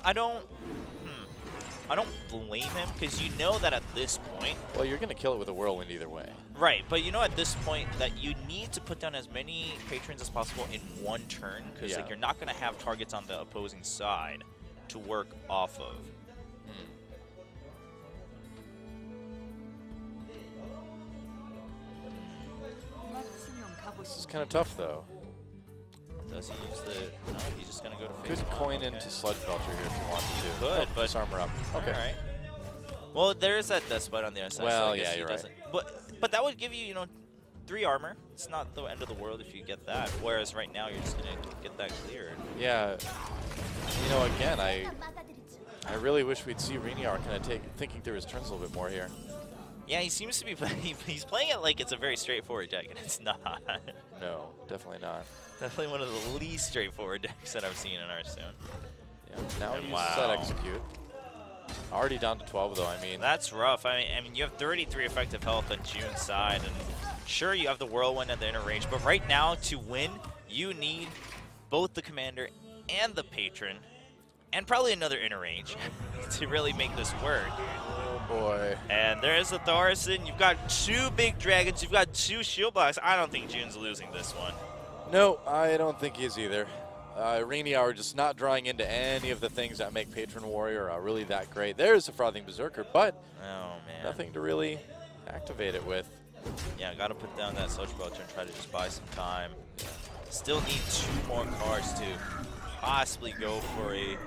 I don't blame him, because you know that at this point... Well, you're going to kill it with a Whirlwind either way. Right, but at this point that you need to put down as many patrons as possible in one turn, because you're not going to have targets on the opposing side to work off of. This is kind of tough, though. Does he use the... No, he's just going to go to... Could coin into Sludge Belcher here if you wanted to. Could, but... armor up. Okay. All right. Well, there is that Despot on the other side. Well, so yeah, you're right. But that would give you, 3 armor. It's not the end of the world if you get that. Whereas right now, you're just going to get that cleared. Yeah. Again, I really wish we'd see RenieHour kind of thinking through his turns a little bit more here. Yeah, he seems to be he's playing it like it's a very straightforward deck, and it's not. No, definitely not. Definitely one of the least straightforward decks that I've seen in Hearthstone. Yeah, now And he uses that execute. Already down to 12 though. I mean, that's rough. I mean, you have 33 effective health on Junn's side, and sure you have the Whirlwind at the inner range, but right now to win, you need both the Commander and the Patron, and probably another inner range to really make this work. oh boy. And there's the Thorson. You've got 2 big dragons. You've got 2 shield blocks. I don't think Junn's losing this one. No, I don't think he is either. RenieHour just not drawing into any of the things that make Patron Warrior really that great. There's a Frothing Berserker, but nothing to really activate it with. Yeah, got to put down that Social Belcher and try to just buy some time. Still need 2 more cards to possibly go for a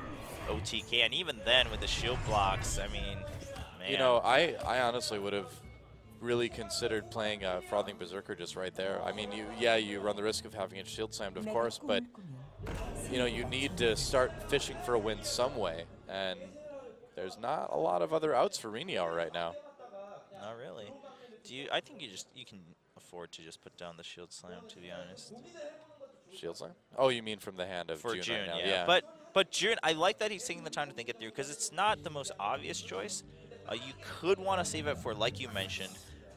OTK, and even then with the shield blocks, I mean, man. You know, I honestly would have really considered playing a Frothing Berserker just right there. I mean, you run the risk of having it shield slammed, of course, but you know, you need to start fishing for a win some way, and there's not a lot of other outs for RenieHour right now. Not really. I think you can afford to just put down the shield slam, to be honest. Shield slam? Oh, you mean from the hand of for Junn Junn, right now? yeah. But Junn, I like that he's taking the time to think it through, because it's not the most obvious choice. You could want to save it for, like you mentioned,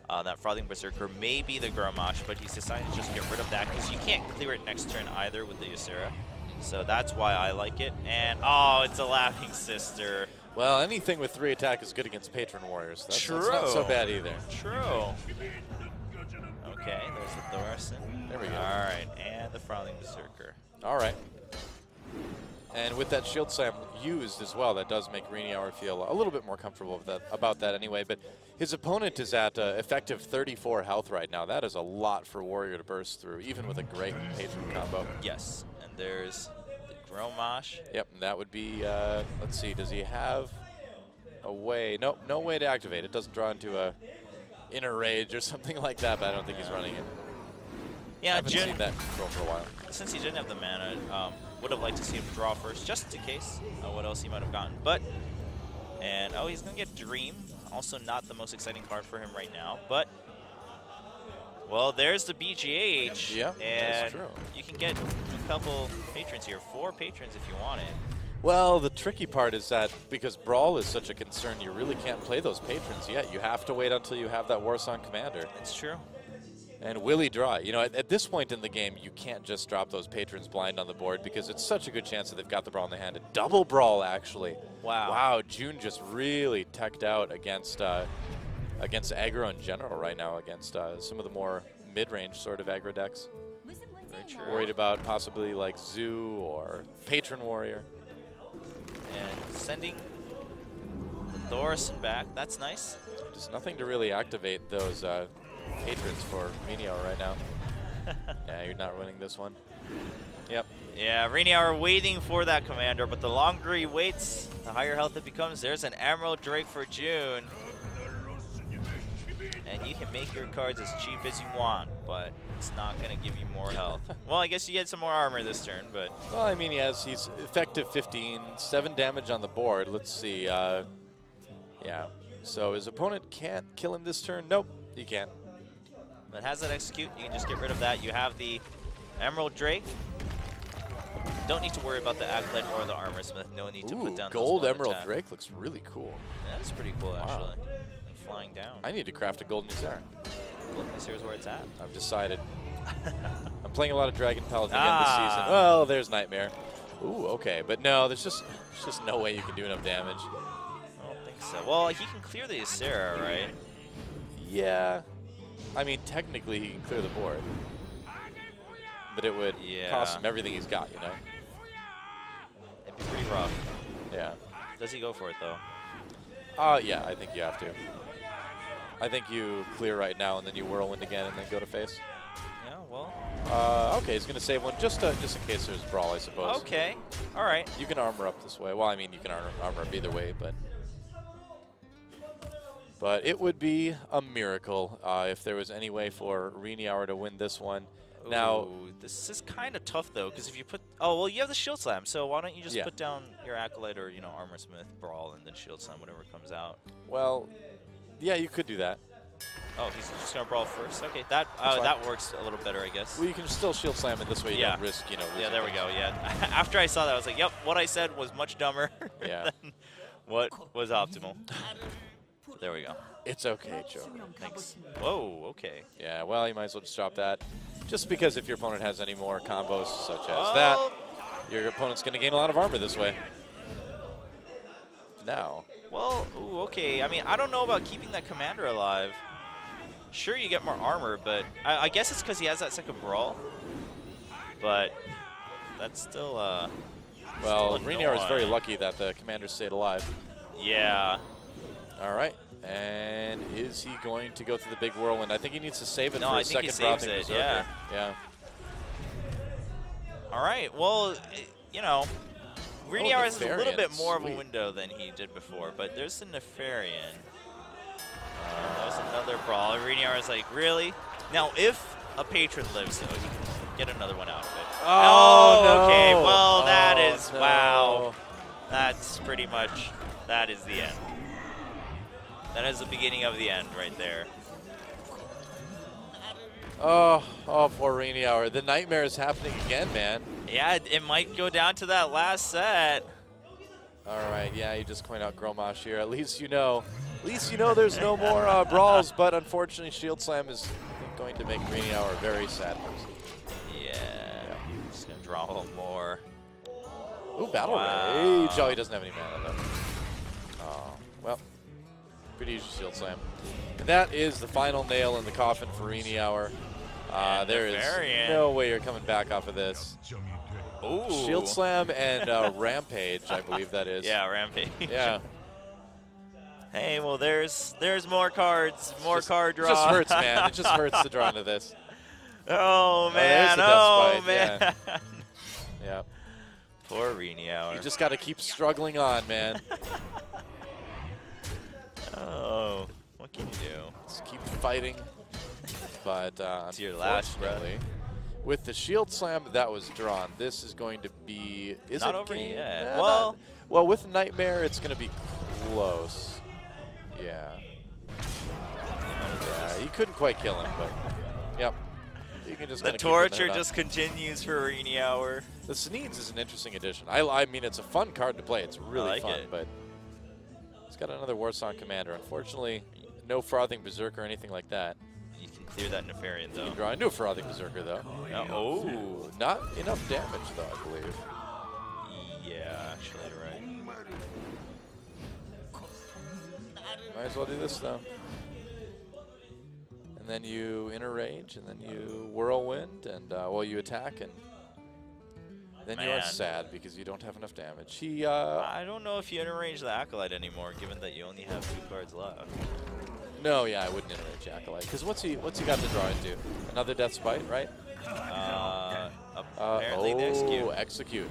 that Frothing Berserker, maybe the Grommash, but he's decided to just get rid of that because you can't clear it next turn either with the Ysera. So that's why I like it. And, oh, it's a Laughing Sister. Well, anything with 3 attack is good against Patron Warriors. That's not so bad either. True. Okay, there's the Thorson. There we go. All right, and the Frothing Berserker. All right. And with that shield slam used as well, that does make RenieHour feel a little bit more comfortable with about that anyway. But his opponent is at effective 34 health right now. That is a lot for Warrior to burst through, even with a great Patron combo. Yes, and there's the Grommash. Yep, and that would be, let's see, does he have a way? Nope, no way to activate it. Doesn't draw into a inner rage or something like that, but I don't think he's running it. Yeah, I haven't seen that control for a while. Since he didn't have the mana, would have liked to see him draw first, just in case what else he might have gotten. But, and oh, he's going to get Dream. Also not the most exciting card for him right now, but, well, there's the BGH. Yeah, and that's true. You can get a couple patrons here, 4 patrons if you want it. Well, the tricky part is that because Brawl is such a concern, you really can't play those patrons yet. You have to wait until you have that Warsong Commander. That's true. And will he draw? You know, at this point in the game, you can't just drop those patrons blind on the board because it's such a good chance that they've got the Brawl in the hand. A double Brawl, actually. Wow. Wow, Junn just really teched out against aggro in general right now, against some of the more mid-range sort of aggro decks. Very true. Worried about possibly like Zoo or Patron Warrior. And sending the Thorson back. That's nice. Just nothing to really activate those patrons for RenieHour right now. Yeah, you're not winning this one. Yep. Yeah, RenieHour waiting for that commander, but the longer he waits, the higher health it becomes. There's an Emerald Drake for Junn. And you can make your cards as cheap as you want, but it's not going to give you more health. Well, I guess you get some more armor this turn, but... Well, I mean, he's effective 15, 7 damage on the board. Let's see. Yeah. So his opponent can't kill him this turn? Nope, he can't. But has that execute, you can just get rid of that. You have the Emerald Drake. Don't need to worry about the Acolyte or the Armor Smith. No need to put down gold those Emerald Drake looks really cool. Yeah, that's pretty cool, actually. And flying down. I need to craft a golden Ysera. Golden Ysera is where it's at. I've decided. I'm playing a lot of Dragon Paladin again this season. Well, there's Nightmare. Ooh, okay. But no, there's just no way you can do enough damage. I don't think so. Well, he can clear the Ysera, right? Yeah. I mean, technically he can clear the board. But it would cost him everything he's got, you know? It'd be pretty rough. Yeah. Does he go for it, though? Yeah, I think you have to. I think you clear right now and then you Whirlwind again and then go to face. Yeah, well. Okay, he's going to save one just in case there's Brawl, I suppose. Okay. All right. You can armor up this way. Well, I mean, you can armor up either way, but it would be a miracle if there was any way for RenieHour to win this one. Ooh, now, this is kind of tough, though, because if you put... Oh, well, you have the Shield Slam, so why don't you just put down your Acolyte or, Armor Smith, Brawl, and then Shield Slam, whatever comes out. Well, yeah, you could do that. Oh, he's just gonna brawl first. Okay, that that works a little better, I guess. Well, you can still shield slam it this way. You don't risk, you know. Yeah, there we go. Yeah. After I saw that, I was like, yep, what I said was much dumber than what was optimal. There we go. It's okay, Joe. Thanks. Whoa. Okay. Yeah. Well, you might as well just drop that, just because if your opponent has any more combos such as that, your opponent's gonna gain a lot of armor this way. Now. Well, ooh, okay. I mean, I don't know about keeping that commander alive. Sure, you get more armor, but I guess it's because he has that second brawl. But that's still well, RenieHour is very lucky that the commander stayed alive. Yeah. All right. And is he going to go through the big whirlwind? I think he needs to save it no, for I a think second he saves it. Yeah. Yeah. All right. Well, you know, RenieHour has a little bit more of a Sweet. window than he did before, but there's the Nefarian. There's another brawl. RenieHour is like, really? Now, if a patron lives, though, he can get another one out of it. Oh, no. Okay. Well, that is, no. wow. That's pretty much, that is the end. That is the beginning of the end right there. Oh, poor RenieHour. The nightmare is happening again, man. Yeah, it might go down to that last set. All right, yeah, you just coin out Gromash here. At least you know. At least you know there's no more brawls, but unfortunately Shield Slam is going to make RenieHour a very sad person. Yeah. Just going to draw a little more. Ooh, Battle Rage. Oh, he doesn't have any mana, though. Oh, well. Pretty easy Shield Slam. And that is the final nail in the coffin for RenieHour. There is no way you're coming back off of this. Ooh. Shield Slam and Rampage, I believe that is. Yeah, Rampage. Yeah. Hey, well, there's more cards, more card draw. It just hurts, man. It just hurts to draw into this. Oh, man. Man. Yeah. Poor RenieHour. You just got to keep struggling on, man. Oh, what can you do? Just keep fighting. But it's your last breath. With the Shield Slam that was drawn, this is going to be... Is not it over game? yet. Well, with Nightmare, it's going to be close. Yeah. Yeah, you couldn't quite kill him, but yep. You can just the torture just continues for RenieHour. The Sneeds is an interesting addition. I mean, it's a fun card to play. It's really fun, but it's got another Warsong Commander. Unfortunately, no Frothing Berserker or anything like that. You can clear that Nefarian, though. You can draw a new Frothing Berserker, though. Oh. Not enough damage, though, I believe. Yeah, actually, you're right. Might as well do this, though. And then you Inner Rage, and then you Whirlwind, and, well, you attack, and then you are sad because you don't have enough damage. I don't know if you interrange the Acolyte anymore, given that you only have 2 cards left. No, yeah, I wouldn't interrange Acolyte. Because what's he got to draw into? Another Death Spite, right? Apparently the Execute. Execute.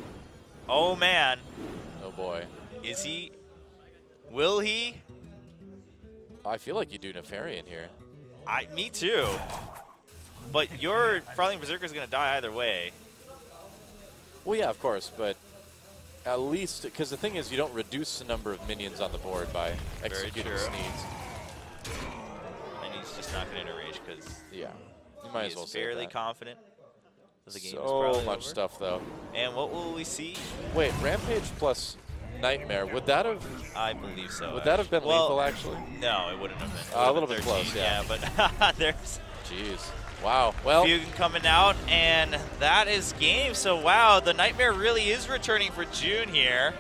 Oh, man. Oh, boy. Is he? Will he? I feel like you do Nefarian here. Me too. But your Frothing Berserker is going to die either way. Well, yeah, of course, but at least, because the thing is, you don't reduce the number of minions on the board by executing Sneeds. And he's just not going to interrange because you might as well say fairly confident. The game so is much over. stuff, though. And what will we see? Wait, Rampage plus Nightmare, would that have... I believe so. Would that have been lethal, actually? No, it wouldn't have been. A little bit close, yeah. But there's... Jeez. Wow. Well... Fugue coming out, and that is game. So, wow, the Nightmare really is returning for Junn here.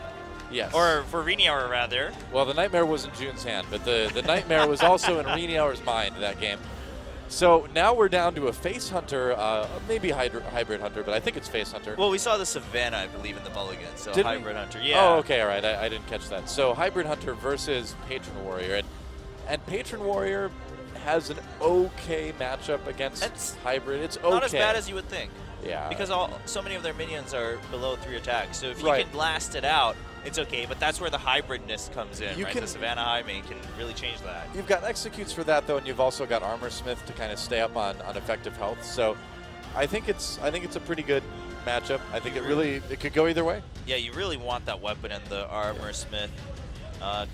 Yes. Or for RenieHour, rather. Well, the Nightmare was in June's hand, but the Nightmare was also in RenieHour's mind that game. So now we're down to a Face Hunter, maybe Hybrid Hunter, but I think it's Face Hunter. Well, we saw the Savannah, I believe, in the Mulligan, so Did Hybrid we? Hunter, yeah. Oh, okay, all right, I didn't catch that. So Hybrid Hunter versus Patron Warrior, and Patron Warrior has an okay matchup against Hybrid. It's okay. Not as bad as you would think. Yeah. Because so many of their minions are below 3 attacks, so if you can blast it out, it's okay, but that's where the hybridness comes in, right? The Savannah High main can really change that. You've got executes for that, though, and you've also got Armor Smith to kind of stay up on effective health. So I think it's a pretty good matchup. I think it could go either way. Yeah, you really want that weapon and the Armor Smith.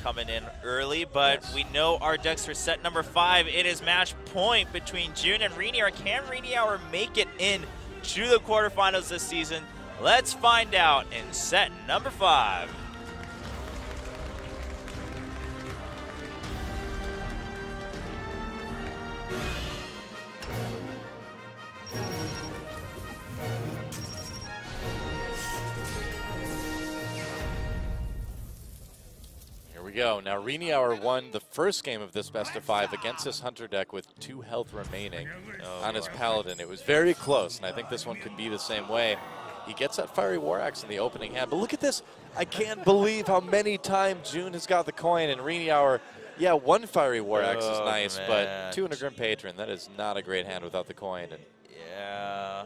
coming in early, but we know our decks for set number 5. It is match point between Junn and RenieHour. Can RenieHour make it in to the quarterfinals this season? Let's find out in set number 5. Go. Now, RenieHour won the first game of this best of 5 against this Hunter deck with 2 health remaining on his Paladin. It was very close, and I think this one could be the same way. He gets that Fiery War Axe in the opening hand, but look at this. I can't believe how many times Junn has got the coin, and RenieHour, yeah, 1 Fiery War Axe is nice, but 2 and a Grim Patron, that is not a great hand without the coin. And yeah.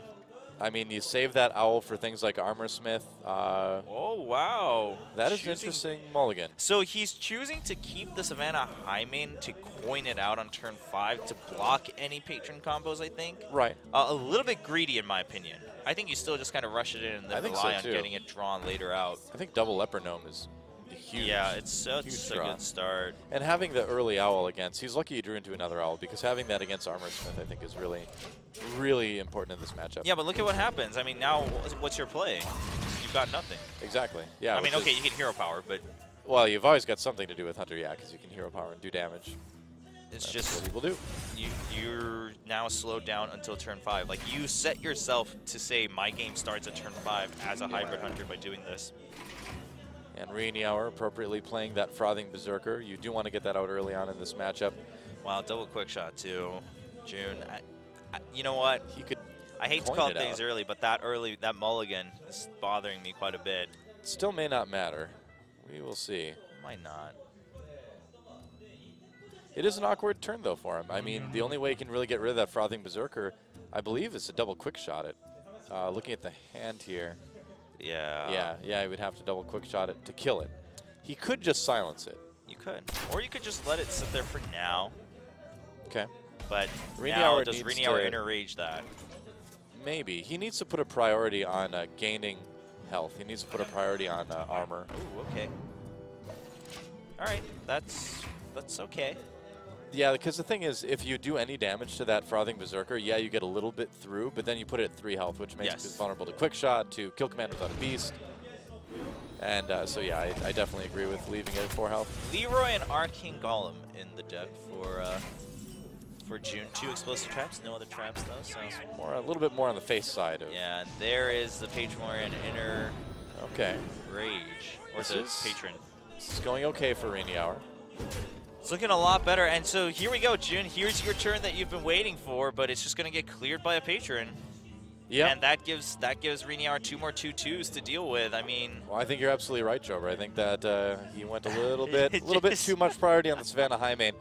I mean, you save that Owl for things like Armorsmith. Oh, wow. That is an interesting mulligan. So he's choosing to keep the Savannah Highmane to coin it out on turn 5 to block any patron combos, I think. Right. A little bit greedy, in my opinion. I think you still just kind of rush it in and then rely on getting it drawn later out. I think double Leper Gnome is huge. Yeah, it's such a good start. And having the early Owl against, he's lucky he drew into another Owl, because having that against Armorsmith, I think, is really, really important in this matchup. Yeah, but look at what happens. I mean, now, what's your play? You've got nothing. Exactly. Yeah. I mean, okay, you can hero power, but... Well, you've always got something to do with Hunter, yeah, because you can hero power and do damage. It's That's just what he will do. You're now slowed down until turn 5. Like, you set yourself to say, my game starts at turn 5 as a hybrid hunter by doing this. And RenieHour appropriately playing that Frothing Berserker. You do want to get that out early on in this matchup. Wow, double quick shot too. Junn, you know what? I hate to call things early, but that mulligan is bothering me quite a bit. It still may not matter. We will see. Might not. It is an awkward turn, though, for him. I mean, the only way he can really get rid of that Frothing Berserker, I believe, is to double quick shot it. Looking at the hand here. Yeah. Yeah, he would have to double quick shot it to kill it. He could just silence it. You could. Or you could just let it sit there for now. Okay. But now, does RenieHour interrage that? Maybe. He needs to put a priority on gaining health. He needs to put a priority on armor. Ooh, okay. All right, that's okay. Yeah, because the thing is, if you do any damage to that Frothing Berserker, yeah, you get a little bit through, but then you put it at 3 health, which makes it vulnerable to quick shot, to kill command without a beast. And so, yeah, I definitely agree with leaving it at 4 health. Leroy and Arcane Golem in the deck for Junn. 2 explosive traps, no other traps, though. So a little bit more on the face side of. Yeah, and there is the Patron Inner Rage, or the Patron. This is going okay for RenieHour. It's looking a lot better, and so here we go, Junn. Here's your turn that you've been waiting for, but it's just going to get cleared by a patron. Yeah, and that gives RenieHour 2 more 2/2s to deal with. I mean, well, I think you're absolutely right, Jober. I think that he went a little bit too much priority on the Savannah Highmane.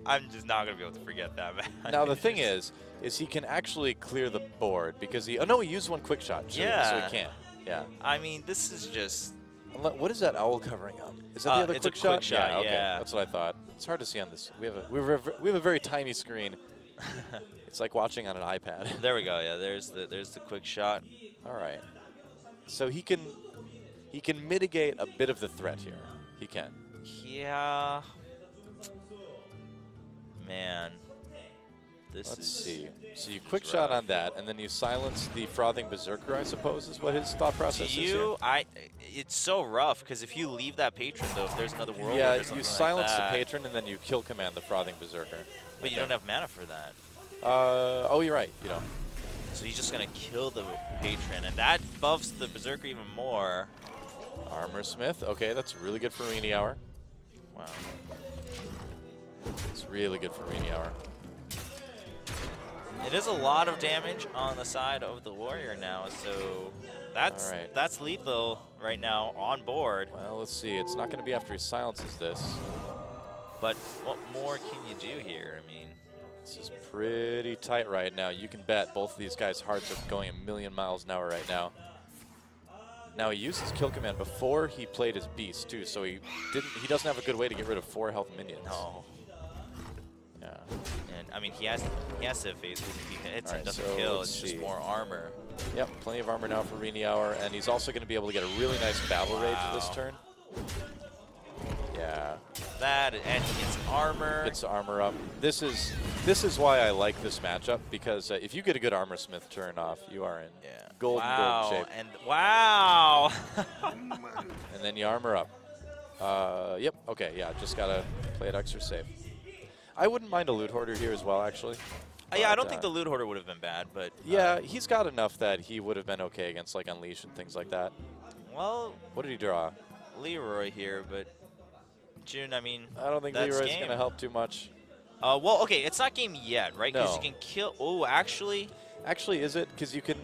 I'm just not going to be able to forget that, man. Now the thing is he can actually clear the board because he used 1 quick shot, so he can't. Yeah. I mean, this is just. What is that Owl covering up? Is that the other quick shot? Yeah, okay. That's what I thought. It's hard to see on this. We have a very tiny screen. It's like watching on an iPad. There we go. Yeah, there's the quick shot. All right. So he can mitigate a bit of the threat here. He can. Yeah. Man. Let's see. So you quick shot on that, and then you silence the Frothing Berserker, I suppose, is what his thought process is here. It's so rough, because if you leave that patron, though, if there's another world, yeah, you silence the patron, and then you kill command the Frothing Berserker. But you don't have mana for that. Oh, you're right. You don't. So he's just going to kill the patron, and that buffs the Berserker even more. Armorsmith. Okay, that's really good for RenieHour. Wow. It's really good for RenieHour. It is a lot of damage on the side of the warrior now, so that's lethal right now on board. Well, let's see. It's not going to be after he silences this. But what more can you do here? I mean, this is pretty tight right now. You can bet both of these guys' hearts are going a million miles an hour right now. Now he used his kill command before he played his beast too, so he doesn't have a good way to get rid of 4 health minions. No. Yeah. And I mean, he has to face it. If he hits and doesn't kill, it's just more armor. Yep, plenty of armor now for RenieHour, and he's also going to be able to get a really nice battle rage this turn. Yeah. That, and he gets armor. Gets armor up. This is why I like this matchup, because if you get a good armor smith turn off, you are in golden shape. And wow. And then you armor up. Yep. Okay. Yeah. Just gotta play it extra safe. I wouldn't mind a loot hoarder here as well, actually. Yeah, I don't think the loot hoarder would have been bad, but yeah, he's got enough that he would have been okay against like Unleash and things like that. Well, what did he draw? Leroy here, but Junn, I mean, I don't think Leroy's gonna help too much. Well, okay, it's not game yet, right? Because you can kill. Oh, actually, is it? Because you can.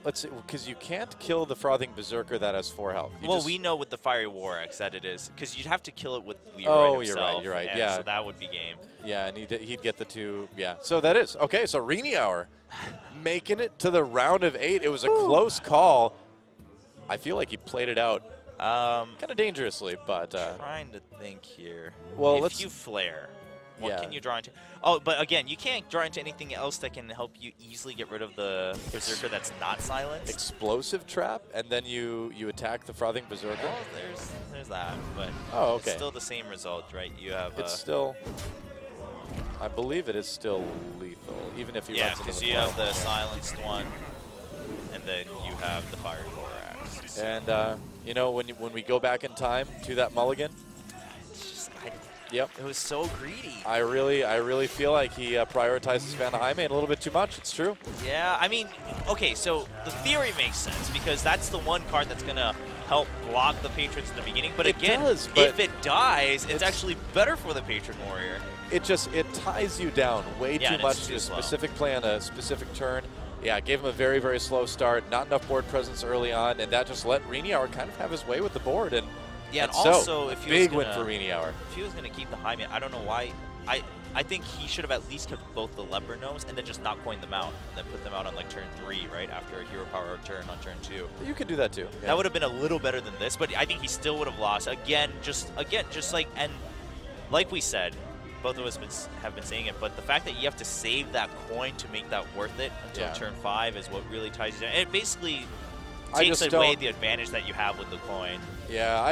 Let's see, because you can't kill the Frothing Berserker that has 4 health. Well, we know with the Fiery War Axe that it is, because you'd have to kill it with Leroy himself. You're right, yeah. So that would be game. Yeah, and he'd get the 2, yeah. So that is, okay, so RenieHour making it to the round of 8. It was a close call. I feel like he played it out kind of dangerously, but... trying to think here. Well, if you flare, what can you draw into? Oh, but again, you can't draw into anything else that can help you easily get rid of the Berserker that's not silenced. Explosive Trap, and then you attack the Frothing Berserker. Well, there's that, but it's still the same result, right? You have it's still, I believe it is still lethal, even if you runs into the because you have the silenced one, and then you have the Fiery War Axe. And you know, when we go back in time to that mulligan. Yep. It was so greedy. I really feel like he prioritizes Van Jaime a little bit too much. It's true. Yeah, I mean, okay, so the theory makes sense because that's the one card that's going to help block the Patrons in the beginning. But again, if it dies, it's actually better for the Patron Warrior. It ties you down way too much to a specific play on a specific turn. Yeah, gave him a very, very slow start, not enough board presence early on, and that just let RenieHour kind of have his way with the board. And yeah, and also if he win for RenieHour. If he was going to keep the high man, I don't know why. I think he should have at least kept both the Leopard Gnomes and then just not coin them out and then put them out on like turn 3, right after a hero power turn on turn 2. You could do that too. Yeah. That would have been a little better than this, but I think he still would have lost. Again, just like, and like we said, both of us have been saying it, but the fact that you have to save that coin to make that worth it until turn 5 is what really ties you down. And it basically takes away the advantage that you have with the coin. Yeah,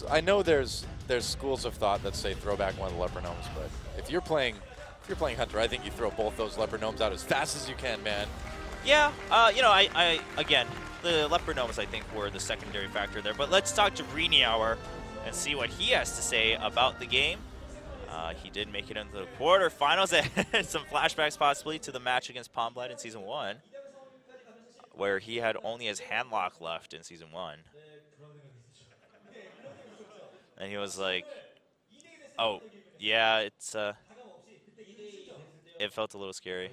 I know there's schools of thought that say throw back one of the Leopard Gnomes, but if you're playing Hunter, I think you throw both those Leopard Gnomes out as fast as you can, man. Yeah, you know, again, the Leopard Gnomes I think were the secondary factor there, but let's talk to RenieHour and see what he has to say about the game. He did make it into the quarterfinals and some flashbacks possibly to the match against Palmblatt in Season 1, where he had only his handlock left in Season 1. And he was like, oh, yeah, it felt a little scary.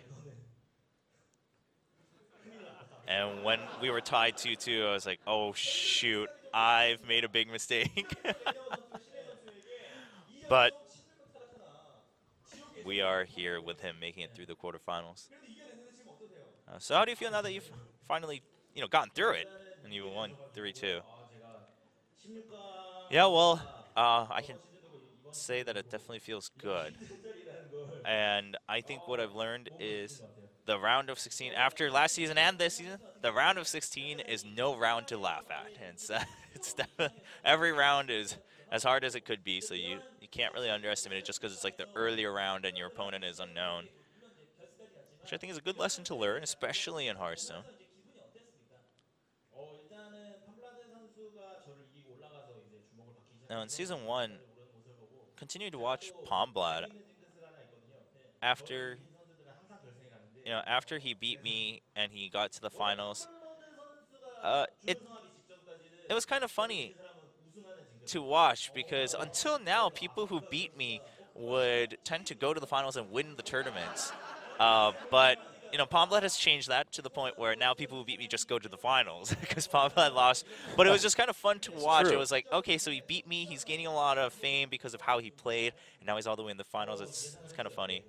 And when we were tied 2-2, I was like, oh, shoot, I've made a big mistake. But we are here with him making it through the quarterfinals. So how do you feel now that you've finally, gotten through it and you won 3-2? Yeah, well, I can say that it definitely feels good. And I think what I've learned is the round of 16, after last season and this season, the round of 16 is no round to laugh at. And it's every round is as hard as it could be, so you can't really underestimate it just because it's like the earlier round and your opponent is unknown. Which I think is a good lesson to learn, especially in Hearthstone. Now in Season 1, continue to watch Palmblatt. After he beat me and he got to the finals, it was kind of funny to watch because until now, people who beat me would tend to go to the finals and win the tournaments. But Palmblatt has changed that to the point where now people who beat me just go to the finals because Palmblatt lost. But it was just kind of fun to watch. It was like, okay, so he beat me. He's gaining a lot of fame because of how he played, and now he's all the way in the finals. It's kind of funny.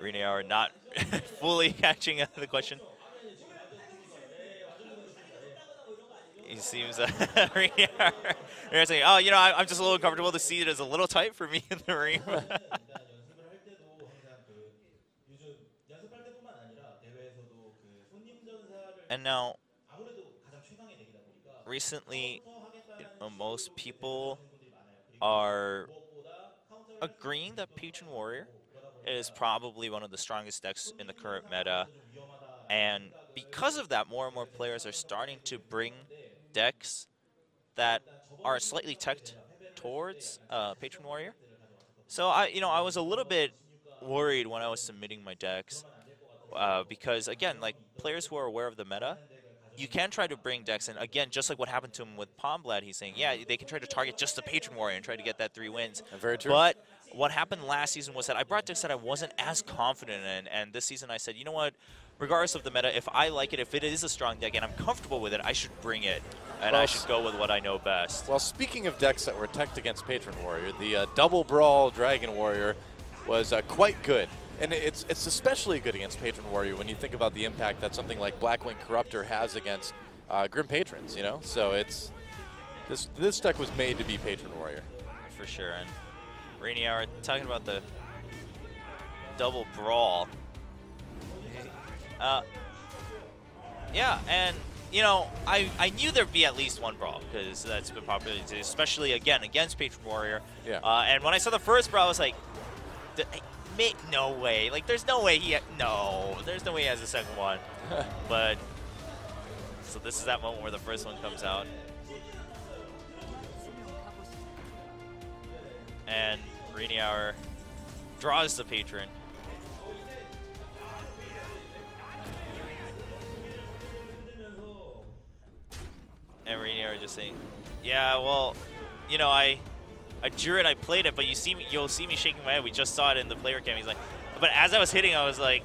RenieHour not fully catching the question. He seems RenieHour saying, oh, I'm just a little uncomfortable. The seat is a little tight for me in the ring. And now, recently, most people are agreeing that Patron Warrior is probably one of the strongest decks in the current meta. And because of that, more and more players are starting to bring decks that are slightly teched towards Patron Warrior. So I was a little bit worried when I was submitting my decks because again, like players who are aware of the meta, you can try to bring decks in. Again, just like what happened to him with Palmblad, he's saying, yeah, they can try to target just the Patron Warrior and try to get that 3 wins. Very true. But what happened last season was that I brought decks that I wasn't as confident in, and this season I said, you know what, regardless of the meta, if I like it, if it is a strong deck and I'm comfortable with it, I should bring it, and I should go with what I know best. Well, speaking of decks that were teched against Patron Warrior, the Double Brawl Dragon Warrior was quite good. And it's especially good against Patron Warrior when you think about the impact that something like Blackwing Corruptor has against Grim Patrons, you know? So it's this deck was made to be Patron Warrior. For sure. And RenieHour, talking about the Double Brawl. Yeah, and you know, I knew there'd be at least one brawl because that's been popular, especially again against Patron Warrior. Yeah. And when I saw the first brawl, I was like, no way. Like, there's no way there's no way he has a second one. But so this is that moment where the first one comes out, and RenieHour draws the Patron. And RenieHour just saying, yeah, well, you know, I drew it, I played it, but you'll see me shaking my head. We just saw it in the player cam. He's like, but as I was hitting, I was like,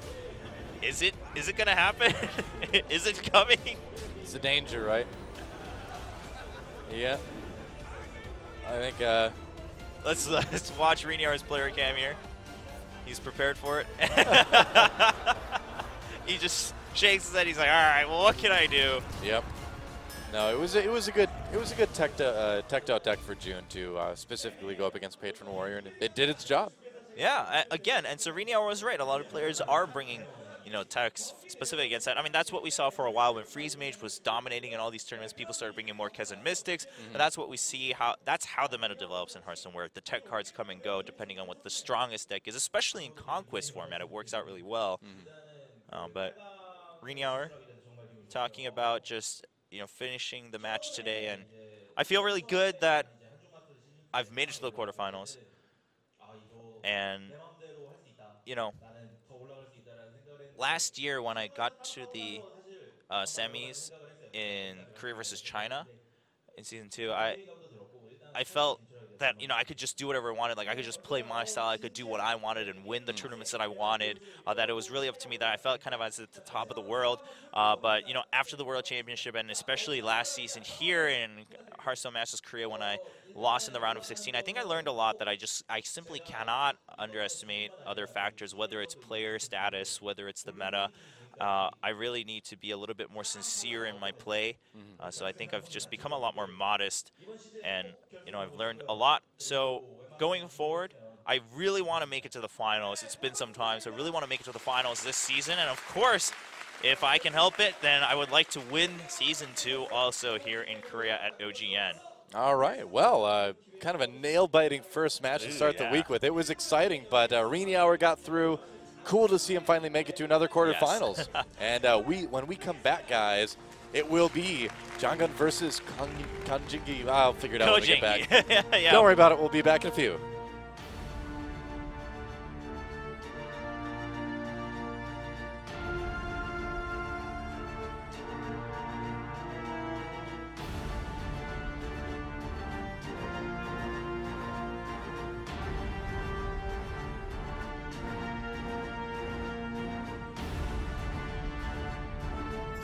is it gonna happen? Is it coming? It's a danger, right? Yeah. I think let's watch RenieHour's player cam here. He's prepared for it. He just shakes his head. He's like, all right, well, what can I do? Yep. No, it was a good teched out deck for Junn to specifically go up against Patron Warrior, and it did its job. Yeah, again, and so RenieHour was right. A lot of players are bringing, you know, techs specific against that. I mean, that's what we saw for a while when Freeze Mage was dominating in all these tournaments. People started bringing more Kez and Mystics, and that's what we see. That's how the meta develops in Hearthstone, where the tech cards come and go depending on what the strongest deck is. Especially in Conquest format, it works out really well. But RenieHour talking about just, you know, finishing the match today, and I feel really good that I've made it to the quarterfinals. And, you know, last year when I got to the semis in Korea versus China in Season 2, I felt that, you know, I could just do whatever I wanted. Like, I could just play my style. I could do what I wanted and win the tournaments that I wanted. That it was really up to me, that I felt kind of as at the top of the world. But, you know, after the World Championship, and especially last season here in Hearthstone Masters Korea when I lost in the round of 16, I think I learned a lot that I simply cannot underestimate other factors, whether it's player status, whether it's the meta. I really need to be a little bit more sincere in my play. So I think I've just become a lot more modest, and, you know, I've learned a lot. So going forward, I really want to make it to the finals. It's been some time, so I really want to make it to the finals this season. And of course, if I can help it, then I would like to win Season 2 also here in Korea at OGN. All right. Well, kind of a nail-biting first match to start the week with. It was exciting, but RenieHour got through. Cool to see him finally make it to another quarterfinals. Yes. And when we come back, guys, it will be Junn versus Kanjingi. I'll figure it out when we get back. Yeah. Don't worry about it. We'll be back in a few.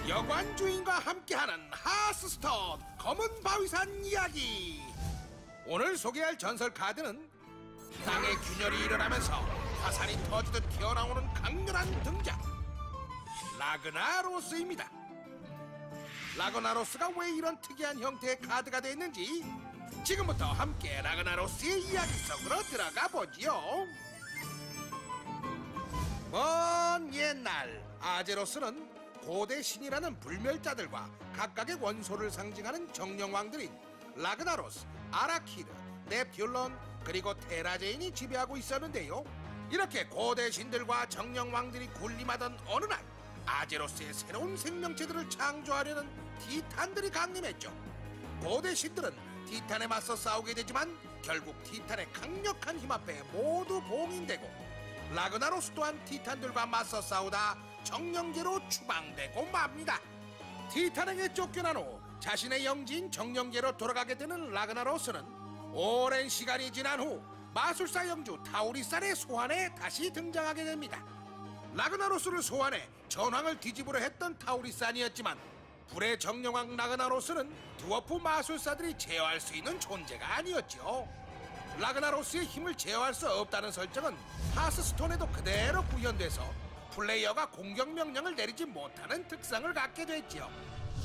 여관 주인과 함께하는 하스스톤 검은 바위산 이야기. 오늘 소개할 전설 카드는 땅에 균열이 일어나면서 화산이 터지듯 튀어나오는 강렬한 등장, 라그나로스입니다. 라그나로스가 왜 이런 특이한 형태의 카드가 됐는지 지금부터 함께 라그나로스의 이야기 속으로 들어가 보지요. 먼 옛날 아제로스는 고대 신이라는 불멸자들과 각각의 원소를 상징하는 정령왕들인 라그나로스, 아라키르, 넵튠런, 그리고 테라제인이 지배하고 있었는데요. 이렇게 고대 신들과 정령왕들이 군림하던 어느 날 아제로스의 새로운 생명체들을 창조하려는 티탄들이 강림했죠. 고대 신들은 티탄에 맞서 싸우게 되지만 결국 티탄의 강력한 힘 앞에 모두 봉인되고 라그나로스 또한 티탄들과 맞서 싸우다 정령계로 추방되고 맙니다. 티탄에게 쫓겨난 후 자신의 영지인 정령계로 돌아가게 되는 라그나로스는 오랜 시간이 지난 후 마술사 영주 타우리산의 소환에 다시 등장하게 됩니다. 라그나로스를 소환해 전황을 뒤집으려 했던 타우리산이었지만 불의 정령왕 라그나로스는 드워프 마술사들이 제어할 수 있는 존재가 아니었죠. 라그나로스의 힘을 제어할 수 없다는 설정은 하스스톤에도 그대로 구현돼서 플레이어가 공격 명령을 내리지 못하는 특성을 갖게 됐죠.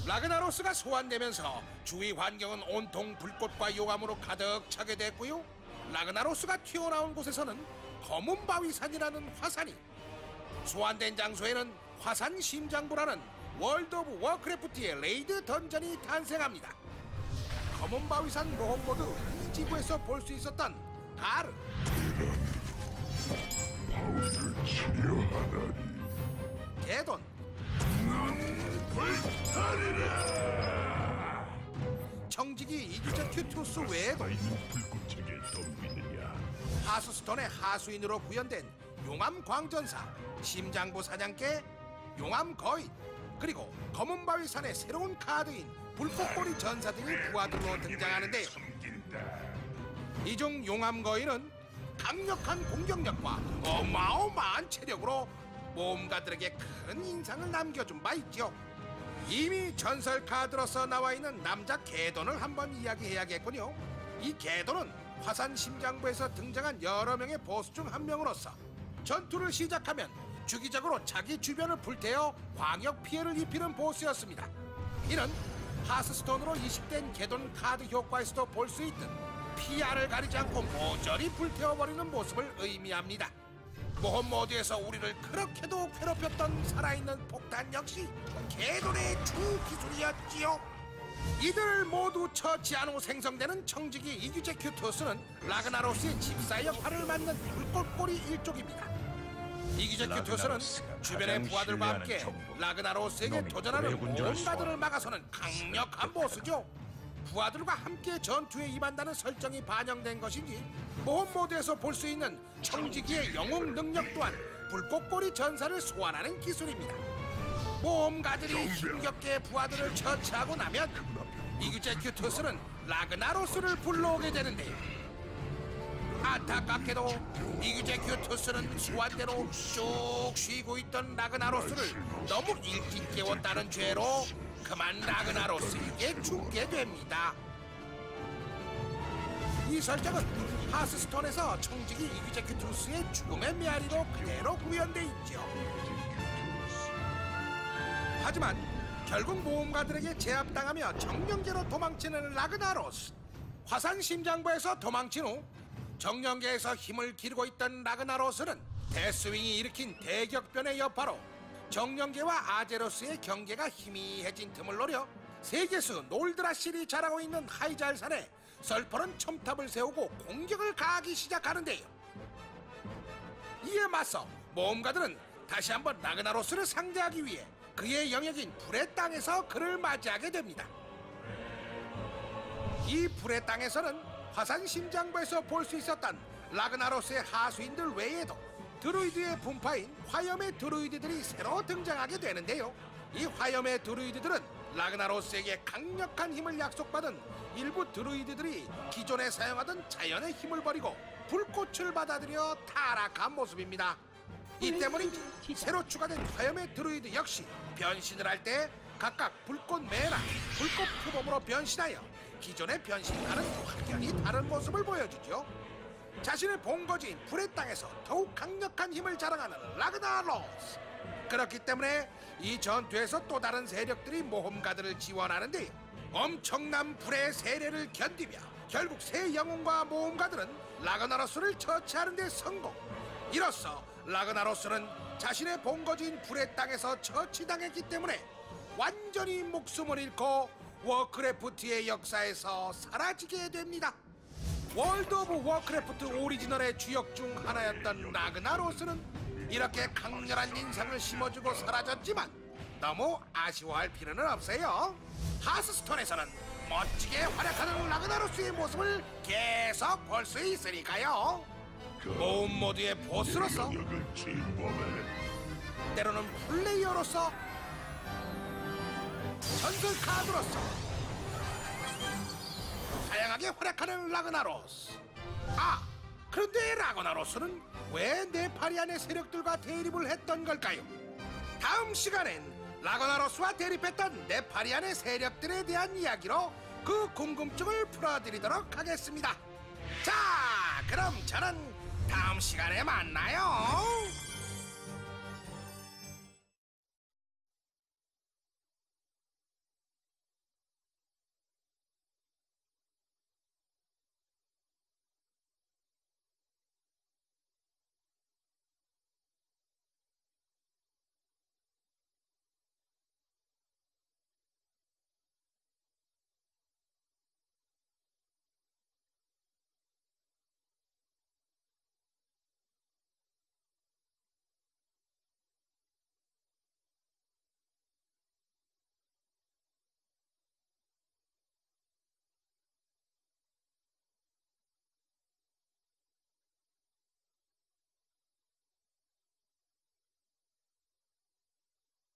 라그나로스가 소환되면서 주위 환경은 온통 불꽃과 용암으로 가득 차게 됐고요. 라그나로스가 튀어나온 곳에서는 검은 바위산이라는 화산이, 소환된 장소에는 화산 심장부라는 월드 오브 워크래프트의 레이드 던전이 탄생합니다. 검은 바위산 모험 모드 이 지구에서 볼 수 있었던 가르, 개돈, 청지기 이규적 큐투스 외에도 하스스톤의 하수인으로 구현된 용암 광전사, 심장부 사냥개, 용암 거인, 그리고 검은 바위산의 새로운 카드인 불꽃꼬리 전사 등이 부하들로 등장하는데요. 이 중 용암 거인은 강력한 공격력과 어마어마한 체력으로 모험가들에게 큰 인상을 남겨준 바 있죠. 이미 전설 카드로서 나와 있는 남자 개돈을 한번 이야기해야겠군요. 이 개돈은 화산 심장부에서 등장한 여러 명의 보스 중 한 명으로서 전투를 시작하면 주기적으로 자기 주변을 불태워 광역 피해를 입히는 보스였습니다. 이는 하스스톤으로 이식된 개돈 카드 효과에서도 볼 수 있듯 PR을 가리지 않고 모조리 불태워버리는 모습을 의미합니다. 모험 모드에서 우리를 그렇게도 괴롭혔던 살아있는 폭탄 역시 개돈의 주 기술이었지요. 이들 모두 처치한 후 생성되는 청지기 이규제큐투스는 라그나로스의 집사 역할을 맡는 불꽃꼬리 일족입니다. 이규제큐투스는 주변의 부하들과 함께 라그나로스에게 도전하는 모험가들을 막아서는 강력한 보스죠. 부하들과 함께 전투에 임한다는 설정이 반영된 것인지 모험 모드에서 볼 수 있는 청지기의 영웅 능력 또한 불꽃꼬리 전사를 소환하는 기술입니다. 모험가들이 힘겹게 부하들을 처치하고 나면 이규제큐투스는 라그나로스를 불러오게 되는데요. 안타깝게도 이규제큐투스는 소환대로 쭉 쉬고 있던 라그나로스를 너무 일찍 깨웠다는 죄로 그만 라그나로스에게 죽게 됩니다. 이 설정은 하스스톤에서 청지기 이규제큐투스의 죽음의 메아리로 그대로 구현돼 있죠. 하지만 결국 모험가들에게 제압당하며 정령계로 도망치는 라그나로스. 화산 심장부에서 도망친 후 정령계에서 힘을 기르고 있던 라그나로스는 데스윙이 일으킨 대격변의 여파로 정령계와 아제로스의 경계가 희미해진 틈을 노려 세계수 놀드라실이 자라고 있는 하이잘산에 썰퍼런 첨탑을 세우고 공격을 가하기 시작하는데요. 이에 맞서 모험가들은 다시 한번 라그나로스를 상대하기 위해 그의 영역인 불의 땅에서 그를 맞이하게 됩니다. 이 불의 땅에서는 화산 심장부에서 볼 수 있었던 라그나로스의 하수인들 외에도 드루이드의 분파인 화염의 드루이드들이 새로 등장하게 되는데요. 이 화염의 드루이드들은 라그나로스에게 강력한 힘을 약속받은 일부 드루이드들이 기존에 사용하던 자연의 힘을 버리고 불꽃을 받아들여 타락한 모습입니다. 이 때문인지 새로 추가된 화염의 드루이드 역시 변신을 할 때 각각 불꽃 매나 불꽃 표범으로 변신하여 기존의 변신과는 확연히 다른 모습을 보여주죠. 자신의 본거지인 불의 땅에서 더욱 강력한 힘을 자랑하는 라그나로스. 그렇기 때문에 이 전투에서 또 다른 세력들이 모험가들을 지원하는데 엄청난 불의 세례를 견디며 결국 새 영웅과 모험가들은 라그나로스를 처치하는 데 성공. 이로써 라그나로스는 자신의 본거지인 불의 땅에서 처치당했기 때문에 완전히 목숨을 잃고 워크래프트의 역사에서 사라지게 됩니다. 월드 오브 워크래프트 오리지널의 주역 중 하나였던 라그나로스는 이렇게 강렬한 인상을 심어주고 사라졌지만 너무 아쉬워할 필요는 없어요. 하스스톤에서는 멋지게 활약하는 라그나로스의 모습을 계속 볼 수 있으니까요. 모험 모드의 보스로서, 때로는 플레이어로서, 전설 카드로서 다양하게 활약하는 라그나로스. 그런데 라그나로스는 왜 네파리안의 세력들과 대립을 했던 걸까요? 다음 시간엔 라그나로스와 대립했던 네파리안의 세력들에 대한 이야기로 그 궁금증을 풀어드리도록 하겠습니다. 자, 그럼 저는 다음 시간에 만나요.